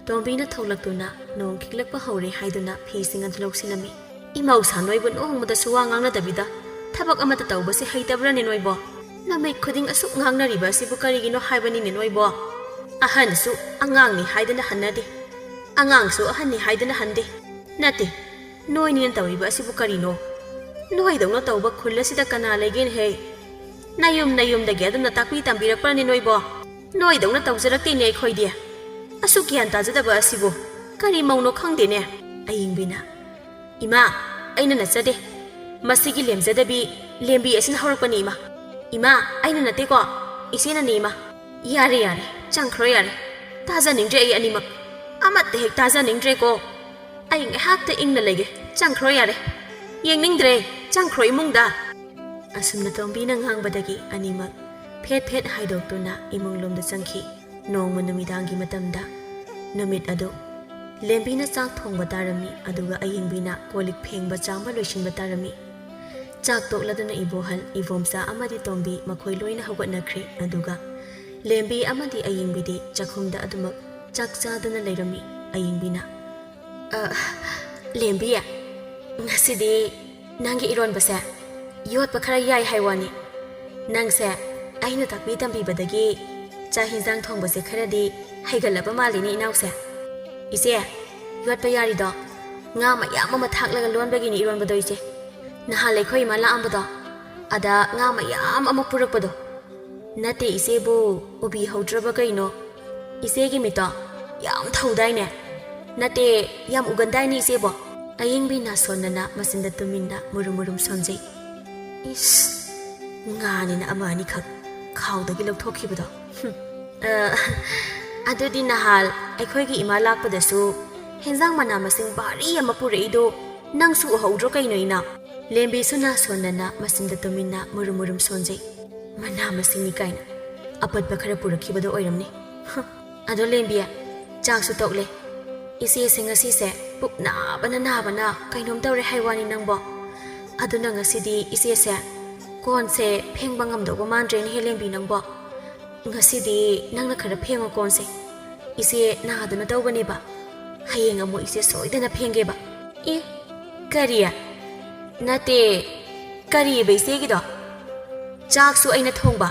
ꯇꯣꯝꯕꯤꯅ ꯊꯣꯛꯂꯛꯇꯨꯅ ꯅꯣꯡ ꯈꯤꯛꯂꯛꯄ ꯍꯧꯔꯦ ꯍꯥꯏꯗꯨꯅ ꯐꯤꯁꯤꯡ ꯑꯗꯨ ꯂꯧꯁꯤꯜꯂꯝꯃꯤ ꯏꯃꯧꯁꯥ ꯅꯣꯏꯕꯨ ꯅꯣꯡꯃꯗꯁꯨ ꯋꯥ ꯉꯥꯡꯅꯗꯕꯤꯗ ꯊꯕꯛ ꯑꯃꯠꯇ ꯇꯧꯕꯁꯦ ꯍꯩꯇꯕ꯭ꯔꯅꯦ ꯅꯣꯏꯕꯣ ꯅꯃꯩ ꯈꯨꯗꯤꯡ ꯑꯁꯨꯛ ꯉꯥꯡꯅꯔꯤꯕ ꯑꯁꯤꯕꯨ ꯀꯔꯤꯒꯤꯅꯣ ꯍꯥꯏꯕꯅꯤꯅꯦ ꯅꯣꯏꯕꯣ ꯑꯍꯟꯁꯨ ꯑꯉꯥꯡꯅꯤ ꯍꯥꯏꯗꯅ ꯍꯟꯅꯗꯦ ꯑꯉꯥꯡꯁꯨ ꯑꯍꯟꯅꯤ ꯍꯥꯏꯗꯅ ꯍꯟꯗꯦ ꯅꯠꯇꯦ ꯅꯣꯏꯅꯤꯅ ꯇꯧꯔꯤꯕ ꯑꯁꯤꯕꯨ ꯀꯔꯤꯅꯣ ꯅꯣꯏꯗꯧꯅ ꯇꯧꯕ ꯈꯨꯜ ꯑꯁꯤꯗ ꯀꯅꯥ ꯂꯩꯒꯦꯅꯍꯦ ꯅꯌꯨꯝꯗꯒꯤ ꯑꯗꯨꯝꯅ ꯇꯥꯛꯄꯤ ꯇꯝꯕꯤꯔꯛꯄ꯭ꯔꯅꯦ ꯅꯣꯏꯕꯣ ꯅꯣꯏꯗꯧꯅ ꯇꯧꯖꯔꯛꯇꯦꯅꯦ ꯑꯩꯈꯣꯏꯗꯤ ꯑꯁꯨꯛ ꯒ꯭ꯌꯥꯟ ꯇꯥꯖꯗꯕ ꯑꯁꯤꯕꯨ ꯀꯔꯤ ꯃꯧꯅꯣ ꯈꯪꯗꯦꯅꯦ ꯑꯌꯤꯡꯕꯤꯅ ꯏꯃꯥ ꯑꯩꯅ ꯅꯠꯆꯗꯦ ꯃꯁꯤꯒꯤ ꯂꯦꯝꯖꯗꯕꯤ ꯂꯦꯝꯕꯤ ꯑꯁꯤꯅ ꯍꯧꯔꯛꯄꯅꯤ ꯏꯃꯥ ꯑꯩꯅ ꯅꯠꯇꯦꯀꯣ ꯏꯆꯦꯅꯅꯤ ꯏꯃꯥ ꯌꯥꯔꯦ ꯆꯪꯈ꯭ꯔꯣ ꯌꯥꯔꯦ ꯇꯥꯖꯅꯤꯡꯗ꯭ꯔꯦ ꯑꯩ ꯑꯅꯤꯃꯛ ꯑꯃꯠꯇ ꯍꯦꯛ ꯇꯥꯖꯅꯤꯡꯗ꯭ꯔꯦꯀꯣ ꯑꯩ ꯉꯥꯏꯍꯥꯛꯇ ꯏꯪꯅ ꯂꯩꯒꯦ ꯆꯪꯈ꯭ꯔꯣ ꯌꯥꯔꯦ ꯌꯦꯡꯅꯤꯡꯗ꯭ꯔꯦ ꯆꯪꯈ꯭ꯔꯣ ꯏꯃꯨꯡꯗ ꯑꯁꯨꯝꯅ ꯇꯣꯝꯕꯤꯅ ꯉꯥꯡꯕꯗꯒꯤ ꯑꯅꯤꯃꯛ ꯐꯦꯠ ꯍꯥꯏꯗꯣꯛꯇꯨꯅ ꯏꯃꯨꯡꯂꯣꯝꯗ ꯆꯪꯈꯤ ꯅꯣꯡꯃ ꯅꯨꯃꯤꯗꯥꯡꯒꯤ ꯃꯇꯝꯗ ꯅꯨꯃꯤꯠ ꯑꯗꯨ ꯂꯦꯝꯕꯤꯅ ꯆꯥꯛ ꯊꯣꯡꯕ ꯇꯥꯔꯝꯃꯤ ꯑꯗꯨꯒ ꯑꯌꯤꯡꯕꯤꯅ ꯀꯣꯜꯂꯤꯛ ꯐꯦꯡꯕ ꯆꯥꯝꯕ ꯂꯣꯏꯁꯤꯟꯕ ꯇꯥꯔꯝꯃꯤ ꯆꯥꯛ ꯇꯣꯛꯂꯗꯨꯅ ꯏꯕꯣꯍꯜ ꯏꯕꯣꯝꯆꯥ ꯑꯃꯗꯤ ꯇꯣꯝꯕꯤ ꯃꯈꯣꯏ ꯂꯣꯏꯅ ꯍꯧꯒꯠꯅꯈ꯭ꯔꯦ ꯑꯗꯨꯒ ꯂꯦꯝꯕꯤ ꯑꯃꯗꯤ ꯑꯌꯤꯡꯕꯤꯗꯤ ꯆꯥꯛꯈꯨꯝꯗ ꯑꯗꯨꯃꯛ ꯆꯥꯛ ꯆꯥꯗꯨꯅ ꯂꯩꯔꯝꯃꯤ ꯑꯌꯤꯡꯕꯤꯅ ꯂꯦꯝꯕꯤ ꯉꯁꯤꯗꯤ ꯅꯪꯒꯤ ꯏꯔꯣꯟꯕꯁꯦ ꯌꯣꯠꯄ ꯈꯔ ꯌꯥꯏ ꯍꯥꯏꯋꯥꯅꯤ ꯅꯪꯁꯦ ꯑꯩꯅ ꯇꯥꯛꯄꯤ ꯇꯝꯕꯤꯕꯗꯒꯤ ꯆꯥꯛ ꯍꯤꯟꯖꯥꯡ ꯊꯣꯡꯕꯁꯦ ꯈꯔꯗꯤ ꯍꯩꯒꯠꯂꯕ ꯃꯥꯜꯂꯤꯅꯦ ꯏꯅꯥꯎꯁꯦ ꯏꯆꯦ ꯌꯣꯠꯄ ꯌꯥꯔꯤꯗꯣ ꯉꯥ ꯃꯌꯥꯝ ꯑꯃ ꯊꯥꯛꯂꯒ ꯂꯣꯟꯕꯒꯤꯅꯤ ꯏꯔꯣꯟꯕꯗꯣ ꯏꯆꯦ ꯅꯍꯥꯟ ꯑꯩꯈꯣꯏ ꯏꯃꯥ ꯂꯥꯛꯑꯝꯕꯗꯣ ꯑꯗ ꯉꯥ ꯃꯌꯥꯝ ꯑꯃ ꯄꯨꯔꯛꯄꯗꯣ ꯅꯠꯇꯦ ꯏꯆꯦꯕꯨ ꯎꯕꯤꯍꯧꯗ꯭ꯔꯕ ꯀꯩꯅꯣ ꯏꯆꯦꯒꯤ ꯃꯤꯠꯇꯣ ꯌꯥꯝ ꯊꯧꯗꯥꯏꯅꯦ ꯅꯠꯇꯦ ꯌꯥꯝ ꯎꯒꯟꯗꯥꯏꯅꯦ ꯏꯆꯦꯕꯣ ꯑꯌꯤꯡꯕꯤ ꯅꯥꯁꯣꯟꯅꯅ ꯃꯆꯤꯟꯗ ꯇꯨꯃꯤꯟꯅ ꯃꯨꯔꯨꯝ ꯃꯨꯔꯨꯝ ꯁꯣꯟꯖꯩ ꯏꯁ ꯉꯥꯅꯤꯅ ꯑꯃ ꯑꯅꯤꯈꯛ ꯈꯥꯎꯗꯒꯤ ꯂꯧꯊꯣꯛꯈꯤꯕꯗꯣ ꯑꯗꯨꯗꯤ ꯅꯍꯥꯟ ꯑꯩꯈꯣꯏꯒꯤ ꯏꯃꯥ ꯂꯥꯛꯄꯗꯁꯨ ꯍꯦꯟꯖꯥꯡ ꯃꯅꯥ ꯃꯁꯤꯡ ꯚꯥꯔꯤ ꯑꯃ ꯄꯨꯔꯛꯏꯗꯣ ꯅꯪꯁꯨ ꯎꯍꯧꯗ꯭ꯔꯣ ꯀꯩꯅꯣ ꯏꯅꯥꯎ ꯂꯦꯝꯕꯤꯁꯨ ꯅꯥꯁꯣꯟꯅꯅ ꯃꯆꯤꯟꯗ ꯇꯨꯃꯤꯟꯅ ꯃꯨꯔꯨꯝ ꯃꯨꯔꯨꯝ ꯁꯣꯟꯖꯩ ꯃꯅꯥ ꯃꯁꯤꯡꯅꯤ ꯀꯥꯏꯅ ꯑꯄꯠꯄ ꯈꯔ ꯄꯨꯔꯛꯈꯤꯕꯗꯣ ꯑꯣꯏꯔꯝꯅꯤ ꯑꯗꯣ ꯂꯦꯝꯕꯤ ꯆꯥꯛꯁꯨ ꯇꯣꯛꯂꯦ ꯏꯆꯦꯁꯦ ꯉꯁꯤꯁꯦ ꯄꯨꯛ ꯅꯥꯕꯅ ꯀꯩꯅꯣꯝ ꯇꯧꯔꯦ ꯍꯥꯏꯋꯥꯅꯤ ꯅꯪꯕꯣ ꯑꯗꯨꯅ ꯉꯁꯤꯗꯤ ꯏꯆꯦꯁꯦ ꯀꯣꯟꯁꯦ ꯐꯦꯡꯕ ꯉꯝꯗꯧꯕ ꯃꯥꯟꯗ꯭ꯔꯦꯅꯦ ꯂꯦꯝꯕꯤ ꯅꯪꯕꯣ ꯉꯁꯤꯗꯤ ꯅꯪꯅ ꯈꯔ ꯐꯦꯡꯉꯣ ꯀꯣꯟꯁꯦ ꯏꯆꯦ ꯅꯥꯗꯅ ꯇꯧꯕꯅꯦꯕ ꯍꯌꯦꯡ ꯑꯃꯨꯛ ꯏꯆꯦ ꯁꯣꯏꯗꯅ ꯐꯦꯡꯒꯦꯕ ꯀꯔꯤ ꯅꯠꯇꯦ ꯀꯔꯤꯕ ꯏꯆꯦꯒꯤꯗꯣ ꯆꯥꯛꯁꯨ ꯑꯩꯅ ꯊꯣꯡꯕ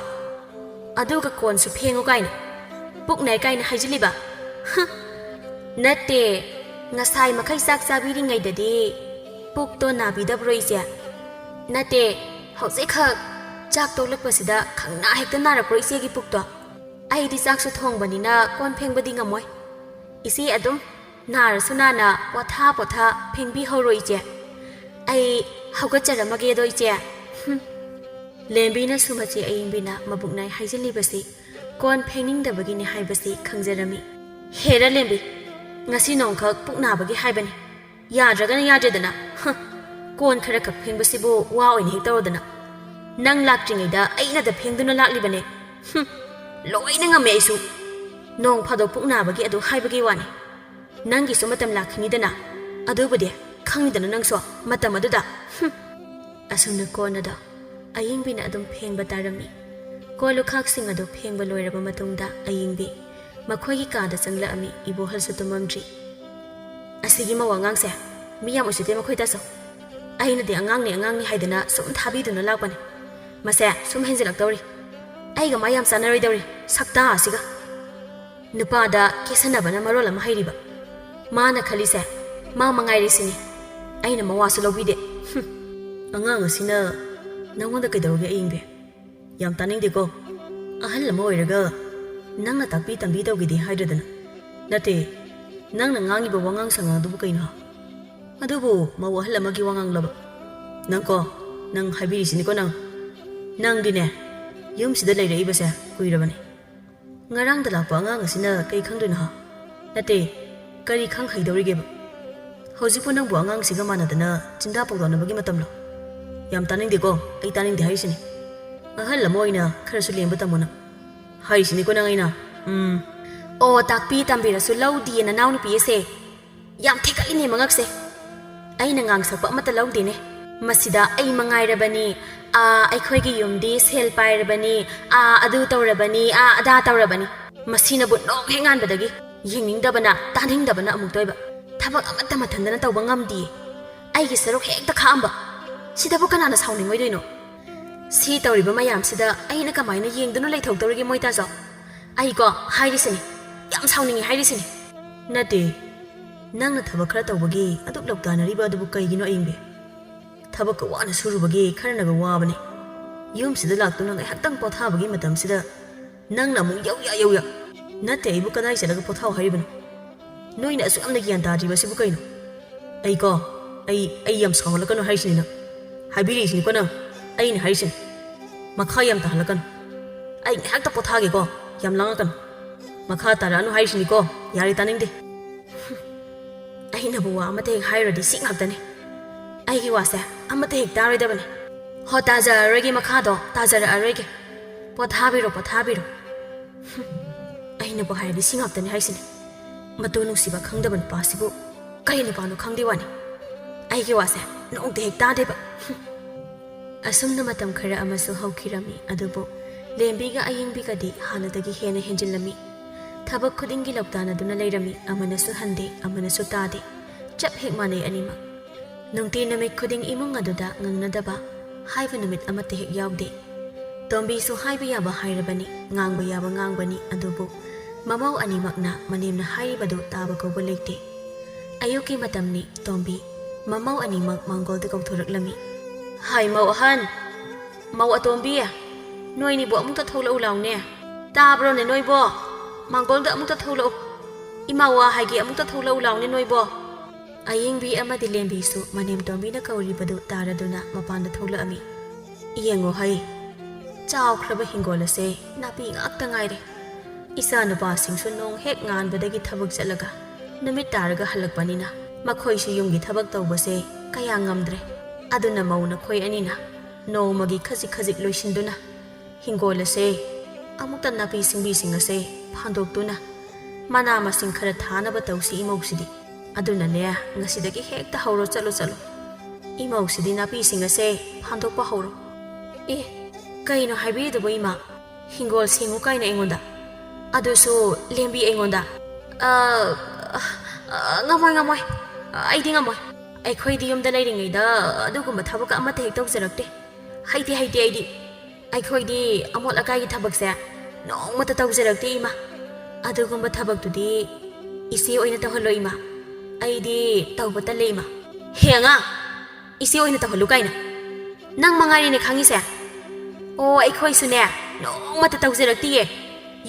ꯑꯗꯨꯒ ꯀꯣꯟꯁꯨ ꯐꯦꯡꯉꯨ ꯀꯥꯏꯅ ꯄꯨꯛ ꯅꯥꯏ ꯀꯥꯏꯅ ꯍꯥꯏꯖꯤꯜꯂꯤꯕ ꯅꯠꯇꯦ ꯉꯁꯥꯏ ꯃꯈꯩ ꯆꯥꯛ ꯆꯥꯕꯤꯔꯤꯉꯩꯗꯗꯤ ꯄꯨꯛꯇꯣ ꯅꯥꯕꯤꯗꯕ꯭ꯔꯣ ꯏꯆꯦ ꯅꯠꯇꯦ ꯍꯧꯖꯤꯛꯈꯛ ꯆꯥꯛ ꯇꯣꯛꯂꯛꯄꯁꯤꯗ ꯈꯪꯅꯥ ꯍꯦꯛꯇ ꯅꯥꯔꯛꯄ꯭ꯔꯣ ꯏꯆꯦꯒꯤ ꯄꯨꯛꯇꯣ ꯑꯩꯗꯤ ꯆꯥꯛꯁꯨ ꯊꯣꯡꯕꯅꯤꯅ ꯀꯣꯟ ꯐꯦꯡꯕꯗꯤ ꯉꯝꯃꯣꯏ ꯏꯆꯦ ꯑꯗꯨꯝ ꯅꯥꯔꯁꯨ ꯅꯥꯅ ꯄꯣꯊꯥ ꯐꯦꯡꯕꯤꯍꯧꯔꯣ ꯏꯆꯦ ꯑꯩ ꯍꯧꯒꯠꯆꯔꯝꯃꯒꯦꯗꯣ ꯏꯆꯦ ꯂꯦꯝꯕꯤꯅꯁꯨ ꯃꯆꯦ ꯑꯌꯤꯡꯕꯤꯅ ꯃꯕꯨꯛ ꯅꯥꯏ ꯍꯥꯏꯖꯤꯜꯂꯤꯕꯁꯤ ꯀꯣꯟ ꯐꯦꯡꯅꯤꯡꯗꯕꯒꯤꯅꯤ ꯍꯥꯏꯕꯁꯤ ꯈꯪꯖꯔꯝꯃꯤ ꯍꯦꯔ ꯂꯦꯝꯕꯤ ꯉꯁꯤ ꯅꯣꯡꯈꯛ ꯄꯨꯛ ꯅꯥꯕꯒꯤ ꯍꯥꯏꯕꯅꯤ ꯌꯥꯗ꯭ꯔꯒꯅ ꯌꯥꯗ꯭ꯔꯦꯗꯅ ꯀꯣꯟ ꯈꯔ ꯈꯛ ꯐꯦꯡꯕꯁꯤꯕꯨ ꯋꯥ ꯑꯣꯏꯅ ꯍꯦꯛ ꯇꯧꯔꯗꯅ ꯅꯪ ꯂꯥꯛꯇ꯭ꯔꯤꯉꯩꯗ ꯑꯩꯅꯗ ꯐꯦꯡꯗꯨꯅ ꯂꯥꯛꯂꯤꯕꯅꯦ ꯂꯣꯏꯅ ꯉꯝꯃꯦ ꯑꯩꯁꯨ ꯅꯣꯡ ꯐꯥꯗꯣꯛ ꯄꯨꯛ ꯅꯥꯕꯒꯤ ꯑꯗꯨ ꯍꯥꯏꯕꯒꯤ ꯋꯥꯅꯤ ꯅꯪꯒꯤꯁꯨ ꯃꯇꯝ ꯂꯥꯛꯈꯤꯅꯤꯗꯅ ꯑꯗꯨꯕꯨꯗꯤ ꯈꯪꯉꯤꯗꯅ ꯅꯪꯁꯨ ꯃꯇꯝ ꯑꯗꯨꯗ ꯑꯁꯨꯝꯅ ꯀꯣꯟꯅꯗꯣ ꯑꯌꯤꯡꯕꯤꯅ ꯑꯗꯨꯝ ꯐꯦꯡꯕ ꯇꯥꯔꯝꯃꯤ ꯀꯣꯜ ꯂꯨꯈꯥꯛꯁꯤꯡ ꯑꯗꯨ ꯐꯦꯡꯕ ꯂꯣꯏꯔꯕ ꯃꯇꯨꯡꯗ ꯑꯌꯤꯡꯕꯤ ꯃꯈꯣꯏꯒꯤ ꯀꯥꯗ ꯆꯪꯂꯛꯑꯝꯃꯤ ꯏꯕꯣꯍꯜꯁꯨ ꯇꯨꯝꯃꯝꯗ꯭ꯔꯤ ꯑꯁꯤꯒꯤ ꯃꯧ ꯑꯉꯥꯡꯁꯦ ꯃꯤ ꯌꯥꯝ ꯎꯁꯤꯠꯇꯦ ꯃꯈꯣꯏꯗꯁꯨ ꯑꯩꯅꯗꯤ ꯑꯉꯥꯡꯅꯤ ꯍꯥꯏꯗꯅ ꯁꯨꯝ ꯊꯥꯕꯤꯗꯨꯅ ꯂꯥꯛꯄꯅꯤ ꯃꯁꯦ ꯁꯨꯝ ꯍꯦꯟꯖꯤꯜꯂꯛꯇꯧꯔꯤ ꯑꯩꯒ ꯃꯥ ꯌꯥꯝ ꯆꯥꯟꯅꯔꯣꯏꯗꯧꯔꯤ ꯁꯛꯇꯥ ꯑꯁꯤꯒ ꯅꯨꯄꯥꯗ ꯀꯦꯁꯟꯅꯕꯅ ꯃꯔꯣꯜ ꯑꯃ ꯍꯩꯔꯤꯕ ꯃꯥꯅ ꯈꯜꯂꯤꯁꯦ ꯃꯥ ꯃꯉꯥꯏꯔꯤꯁꯤꯅꯤ ꯑꯩꯅ ꯃꯋꯥꯁꯨ ꯂꯧꯕꯤꯗꯦ ꯑꯉꯥꯡ ꯑꯁꯤꯅ ꯅꯪꯉꯣꯟꯗ ꯀꯩꯗꯧꯔꯒꯦ ꯑꯌꯤꯡꯕꯤ ꯌꯥꯝ ꯇꯥꯅꯤꯡꯗꯦꯀꯣ ꯑꯍꯜ ꯑꯃ ꯑꯣꯏꯔꯒ ꯅꯪꯅ ꯇꯥꯛꯄꯤ ꯇꯝꯕꯤ ꯇꯧꯒꯤꯗꯦ ꯍꯥꯏꯗ꯭ꯔꯗꯅ ꯅꯠꯇꯦ ꯅꯪꯅ ꯉꯥꯡꯉꯤꯕ ꯋꯥꯉꯥꯡ ꯁꯉꯥꯡꯗꯨꯕꯨ ꯀꯩꯅꯣ ꯑꯗꯨꯕꯨ ꯃꯧ ꯑꯍꯜ ꯑꯃꯒꯤ ꯋꯥꯉꯥꯡꯂꯕ ꯅꯪ ꯍꯥꯏꯕꯤꯔꯤꯁꯤꯅꯤꯀꯣ ꯅꯪꯗꯤꯅꯦ ꯌꯨꯝꯁꯤꯗ ꯂꯩꯔꯛꯏꯕꯁꯦ ꯀꯨꯏꯔꯕꯅꯤ ꯉꯔꯥꯡꯗ ꯂꯥꯛꯄ ꯑꯉꯥꯡ ꯑꯁꯤꯅ ꯀꯩ ꯈꯪꯗꯣꯏꯅꯣ ꯅꯠꯇꯦ ꯀꯔꯤ ꯈꯪ ꯍꯩꯗꯧꯔꯤꯒꯦꯕ ꯍꯧꯖꯤꯛꯄꯨ ꯅꯪꯕꯨ ꯑꯉꯥꯡꯁꯤꯒ ꯃꯥꯟꯅꯗꯅ ꯆꯤꯟꯗꯥ ꯄꯥꯎꯗꯥꯅꯕꯒꯤ ꯃꯇꯝꯂꯣ ꯌꯥꯝ ꯇꯥꯅꯤꯡꯗꯦꯀꯣ ꯑꯩ ꯇꯥꯅꯤꯡꯗꯦ ꯍꯥꯏꯔꯤꯁꯤꯅꯤ ꯑꯍꯜ ꯑꯃ ꯑꯣꯏꯅ ꯈꯔꯁꯨ ꯂꯦꯝꯕ ꯇꯝꯃꯨꯅ ꯍꯥꯏꯔꯤꯁꯤꯅꯤꯀꯣ ꯅꯪ ꯑꯩꯅ ꯑꯣ ꯇꯥꯛꯄꯤ ꯇꯝꯕꯤꯔꯁꯨ ꯂꯧꯗꯤꯌꯦ ꯅꯅꯥꯎ ꯅꯨꯄꯤ ꯑꯁꯦ ꯌꯥꯝ ꯊꯦꯛꯀꯠꯂꯤꯅꯦ ꯃꯉꯛꯁꯦ ꯑꯩꯅ ꯉꯥꯡꯁꯛꯄ ꯑꯃꯠꯇ ꯂꯧꯗꯦꯅꯦ ꯃꯁꯤꯗ ꯑꯩ ꯃꯉꯥꯏꯔꯕꯅꯤ ꯑꯩꯈꯣꯏꯒꯤ ꯌꯨꯝꯗꯤ ꯁꯦꯜ ꯄꯥꯏꯔꯕꯅꯤ ꯑꯗꯨ ꯇꯧꯔꯕꯅꯤ ꯑꯗꯥ ꯇꯧꯔꯕꯅꯤ ꯃꯁꯤꯅꯕꯨ ꯅꯣꯡ ꯍꯦꯛ ꯉꯥꯟꯕꯗꯒꯤ ꯌꯦꯡꯅꯤꯡꯗꯕꯅ ꯇꯥꯅꯤꯡꯗꯕꯅ ꯑꯃꯨꯛ ꯇꯣꯏꯕ ꯊꯕꯛ ꯑꯃꯠꯇ ꯃꯊꯟꯗꯅ ꯇꯧꯕ ꯉꯝꯗꯤꯌꯦ ꯑꯩꯒꯤ ꯁꯔꯨꯛ ꯍꯦꯛꯇ ꯈꯥꯛꯑꯝꯕ ꯁꯤꯗꯕꯨ ꯀꯅꯥꯅ ꯁꯥꯎꯅꯤꯡꯉꯣꯏꯗꯣꯏꯅꯣ ꯁꯤ ꯇꯧꯔꯤꯕ ꯃꯌꯥꯝꯁꯤꯗ ꯑꯩꯅ ꯀꯃꯥꯏꯅ ꯌꯦꯡꯗꯨꯅ ꯂꯩꯊꯣꯛꯇꯧꯔꯤꯒꯦ ꯃꯣꯏꯇꯥꯖꯣ ꯑꯩꯀꯣ ꯍꯥꯏꯔꯤꯁꯤꯅꯤ ꯌꯥꯝ ꯁꯥꯎꯅꯤꯡꯉꯦ ꯍꯥꯏꯔꯤꯁꯤꯅꯤ ꯅꯠꯇꯦ ꯅꯪꯅ ꯊꯕꯛ ꯈꯔ ꯇꯧꯕꯒꯤ ꯑꯗꯨꯛ ꯂꯧꯇꯥꯅꯔꯤꯕ ꯑꯗꯨꯕꯨ ꯀꯩꯒꯤꯅꯣ ꯑꯌꯤꯡꯕꯤ ꯊꯕꯛꯀ ꯋꯥꯅ ꯁꯨꯔꯨꯕꯒꯤ ꯈꯔꯅꯒ ꯋꯥꯕꯅꯤ ꯌꯨꯝꯁꯤꯗ ꯂꯥꯛꯇꯨꯅ ꯉꯥꯏꯍꯥꯛꯇꯪ ꯄꯣꯊꯥꯕꯒꯤ ꯃꯇꯝꯁꯤꯗ ꯅꯪꯅ ꯑꯃꯨꯛ ꯌꯧꯌꯥ ꯅꯠꯇꯦ ꯑꯩꯕꯨ ꯀꯗꯥꯏ ꯆꯠꯂꯒ ꯄꯣꯊꯥꯎ ꯍꯥꯏꯔꯤꯕꯅꯣ ꯅꯣꯏꯅ ꯑꯁꯨꯛ ꯌꯥꯝꯅ ꯒ꯭ꯌꯥꯟ ꯇꯥꯗ꯭ꯔꯤꯕꯁꯤꯕꯨ ꯀꯩꯅꯣ ꯑꯩ ꯌꯥꯝ ꯁꯥꯎꯍꯜꯂꯛꯀꯅꯣ ꯍꯥꯏꯔꯤꯁꯤꯅꯤ ꯅꯪ ꯍꯥꯏꯕꯤꯔꯤꯁꯤꯅꯤꯀೋ ꯅꯪ ꯑꯩꯅ ꯍꯥꯏꯔꯤꯁꯤನಿ ꯃꯈꯥ ꯌꯥꯝ ꯇꯥꯍꯜꯂꯛꯀꯅꯨ ꯑꯩ ꯉꯥꯏꯍꯥꯛꯇ ꯄꯣꯊꯥꯒꯦꯀꯣ ꯌꯥꯝ ꯂꯥꯡꯉꯛꯀꯅꯨ ꯃꯈꯥ ꯇꯥꯔꯛꯑꯅꯨ ꯍꯥꯏꯔꯤꯁꯤꯅꯤꯀோ ꯌꯥꯔꯦ ꯇꯥꯅꯤꯡꯗꯦ ꯑꯩꯅꯕꯨ ꯋꯥ ꯑꯃꯠꯇ ꯍꯦꯛ ꯍꯥꯏꯔꯨꯔꯗꯤ ꯁꯤ ꯉꯥꯛꯇꯅꯤ ꯑꯩꯒꯤ ꯋꯥꯁꯦ ꯑꯃꯠꯇ ꯍꯦꯛ ꯇꯥꯔꯣꯏꯗꯕꯅꯤ ꯍꯣ ꯇꯥꯖꯔꯔꯣꯏꯒꯦ ꯃꯈꯥꯗꯣ ꯇꯥꯖꯔꯛꯑꯔꯣꯏꯒꯦ ꯄꯣꯊꯥꯕꯤꯔꯣ ꯑꯩꯅꯕꯨ ꯍꯥꯏꯔꯗꯤ ꯁꯤ ꯉꯥꯛꯇꯅꯤ ꯍꯥꯏꯁꯤꯅꯤ ꯃꯇꯨ ꯅꯨꯡꯁꯤꯕ ꯈꯪꯗꯕ ꯅꯨꯄꯥꯁꯤꯕꯨ ꯀꯔꯤ ꯅꯨꯄꯥꯅꯣ ꯈꯪꯗꯦ ꯋꯥꯅꯤ ꯑꯩꯒꯤ ꯋꯥꯁꯦ ꯅꯣꯡꯇ ꯍꯦꯛ ꯇꯥꯗꯦꯕ ꯑꯁꯨꯝꯅ ꯃꯇꯝ ꯈꯔ ꯑꯃꯁꯨ ꯍꯧꯈꯤꯔꯝꯃꯤ ꯑꯗꯨꯕꯨ ꯂꯦꯝꯕꯤꯒ ꯑꯌꯤꯡꯕꯤꯒꯗꯤ ꯍꯥꯟꯅꯗꯒꯤ ꯍꯦꯟꯅ ꯍꯦꯟꯖꯤꯜꯂꯝꯃꯤ ꯊꯕꯛ ꯈꯨꯗꯤꯡꯒꯤ ꯂꯧꯇꯥꯅꯗꯨꯅ ꯂꯩꯔꯝꯃꯤ ꯑꯃꯅꯁꯨ ꯍꯟꯗꯦ ꯑꯃꯅꯁꯨ ꯇꯥꯗꯦ ꯆꯞ ꯍꯦꯛ ꯃꯥꯟꯅꯩ ꯑꯅꯤꯃꯛ ꯅꯨꯡꯇꯤ ꯅꯨꯃꯤꯠ ꯈꯨꯗꯤꯡ ꯏꯃꯨꯡ ꯑꯗꯨꯗ ꯉꯪꯅꯗꯕ ꯍꯥꯏꯕ ꯅꯨꯃꯤꯠ ꯑꯃꯠꯇ ꯍꯦꯛ ꯌꯥꯎꯗꯦ ꯇꯣꯝꯕꯤꯁꯨ ꯍꯥꯏꯕ ꯌꯥꯕ ꯍꯥꯏꯔꯕꯅꯤ ꯉꯥꯡꯕ ꯌꯥꯕ ꯉꯥꯡꯕꯅꯤ ꯑꯗꯨꯕꯨ ꯃꯃꯧ ꯑꯅꯤꯃꯛꯅ ꯃꯅꯦꯝꯅ ꯍꯥꯏꯔꯤꯕꯗꯨ ꯇꯥꯕ ꯀꯧꯕ ꯂꯩꯇꯦ ꯑꯌꯨꯛꯀꯤ ꯃꯇꯝꯅꯤ ꯇꯣꯝꯕꯤ ꯃꯃꯧ ꯑꯅꯤꯃꯛ ꯃꯥꯡꯒꯣꯜꯗ ꯀꯧꯊꯣꯔꯛꯂꯝꯃꯤ ꯍꯥꯏ ꯃꯧ ꯑꯍꯟ ꯃꯧ ꯑꯇꯣꯝꯕꯤ ꯅꯣꯏꯅꯤꯕꯨ ꯑꯃꯨꯛꯇ ꯊꯣꯛꯂꯛꯎ ꯂꯥꯎꯅꯦ ꯇꯥꯕ꯭ꯔꯣꯅꯦ ꯅꯣꯏꯕꯣ ꯃꯥꯡꯒꯣꯜꯗ ꯑꯃꯨꯛꯇ ꯊꯣꯛꯂꯛꯎ ꯏꯃꯥ ꯋꯥ ꯍꯥꯏꯒꯦ ꯑꯃꯨꯛꯇ ꯊꯣꯛꯂꯛꯎ ꯂꯥꯎꯅꯦ ꯅꯣꯏꯕꯣ ꯑꯌꯤꯡꯕꯤ ꯑꯃꯗꯤ ꯂꯦꯝꯕꯤꯁꯨ ꯃꯅꯦꯝ ꯇꯣꯝꯕꯤꯅ ꯀꯧꯔꯤꯕꯗꯨ ꯇꯥꯔꯗꯨꯅ ꯃꯄꯥꯟꯗ ꯊꯣꯛꯂꯛꯑꯝꯃꯤ ꯌꯦꯡꯉꯣ ꯍꯩ ꯆꯥꯎꯈ꯭ꯔꯕ ꯍꯤꯡꯒꯣꯜ ꯑꯁꯦ ꯅꯥꯄꯤ ꯉꯥꯛꯇ ꯉꯥꯏꯔꯦ ꯏꯆꯥ ꯅꯨꯄꯥꯁꯤꯡꯁꯨ ꯅꯣꯡ ꯍꯦꯛ ꯉꯥꯟꯕꯗꯒꯤ ꯊꯕꯛ ꯆꯠꯂꯒ ꯅꯨꯃꯤꯠ ꯇꯥꯔꯒ ꯍꯜꯂꯛꯄꯅꯤꯅ ꯃꯈꯣꯏꯁꯨ ꯌꯨꯝꯒꯤ ꯊꯕꯛ ꯇꯧꯕꯁꯦ ꯀꯌꯥ ꯉꯝꯗ꯭ꯔꯦ ꯑꯗꯨꯅ ꯃꯧ ꯅꯈꯣꯏ ꯑꯅꯤꯅ ꯅꯣꯡꯃꯒꯤ ꯈꯖꯤꯛ ꯈꯖꯤꯛ ꯂꯣꯏꯁꯤꯟꯗꯨꯅ ꯍꯤꯡꯒꯣꯜ ꯑꯁꯦ ꯑꯃꯨꯛꯇ ꯅꯥꯄꯤ ꯁꯤꯡꯕꯤꯁꯤꯡ ꯑꯁꯦ ꯐꯥꯟꯗꯣꯛꯇꯨꯅ ꯃꯅꯥ ꯃꯁꯤꯡ ꯈꯔ ꯊꯥꯅꯕ ꯇꯧꯁꯤ ꯏꯃꯧꯁꯤꯗꯤ ꯑꯗꯨꯅꯅꯦ ꯉꯁꯤꯗꯒꯤ ꯍꯦꯛꯇ ꯍꯧꯔꯣ ꯆꯠꯂꯣ ꯏꯃꯧꯁꯤꯗꯤ ꯅꯥꯄꯤꯁꯤꯡ ꯑꯁꯦ ꯐꯥꯟꯗꯣꯛꯄ ꯍꯧꯔꯣ ꯑꯦ ꯀꯩꯅꯣ ꯍꯥꯏꯕꯤꯔꯤꯗꯨꯕꯣ ꯏꯃꯥ ꯍꯤꯡꯒꯣꯜ ꯁꯦꯡꯉꯨ ꯀꯥꯏꯅ ꯑꯩꯉꯣꯟꯗ ꯑꯗꯨꯁꯨ ꯂꯦꯝꯕꯤ ꯑꯩꯉꯣꯟꯗ ꯉꯝꯃꯣꯏ ꯑꯩꯗꯤ ꯉꯝꯃꯣꯏ ꯑꯩꯈꯣꯏꯗꯤ ꯌꯨꯝꯗ ꯂꯩꯔꯤꯉꯩꯗ ꯑꯗꯨꯒꯨꯝꯕ ꯊꯕꯛ ꯑꯃꯠꯇ ꯍꯦꯛ ꯇꯧꯖꯔꯛꯇꯦ ꯍꯩꯇꯦ ꯑꯩꯗꯤ ꯑꯩꯈꯣꯏꯗꯤ ꯑꯃꯣꯠ ꯑꯀꯥꯏꯒꯤ ꯊꯕꯛꯁꯦ ꯅꯣꯡꯃꯇ ꯇꯧꯖꯔꯛꯇꯦ ꯏꯃꯥ ꯑꯗꯨꯒꯨꯝꯕ ꯊꯕꯛꯇꯨꯗꯤ ꯏꯆꯦ ꯑꯣꯏꯅ ꯇꯧꯍꯜꯂꯣ ꯏꯃꯥ ꯑꯩꯗꯤ ꯇꯧꯕ ꯇꯜꯂꯦ ꯏꯃꯥ ꯍꯦ ꯑꯉꯥꯡ ꯏꯆꯦ ꯑꯣꯏꯅ ꯇꯧꯍꯜꯂꯨ ꯀꯥꯏꯅ ꯅꯪ ꯃꯉꯥꯏꯔꯦꯅꯦ ꯈꯪꯉꯤꯁꯦ ꯑꯣ ꯑꯩꯈꯣꯏꯁꯨꯅꯦ ꯅꯣꯡꯃꯇ ꯇꯧꯖꯔꯛꯇꯤꯌꯦ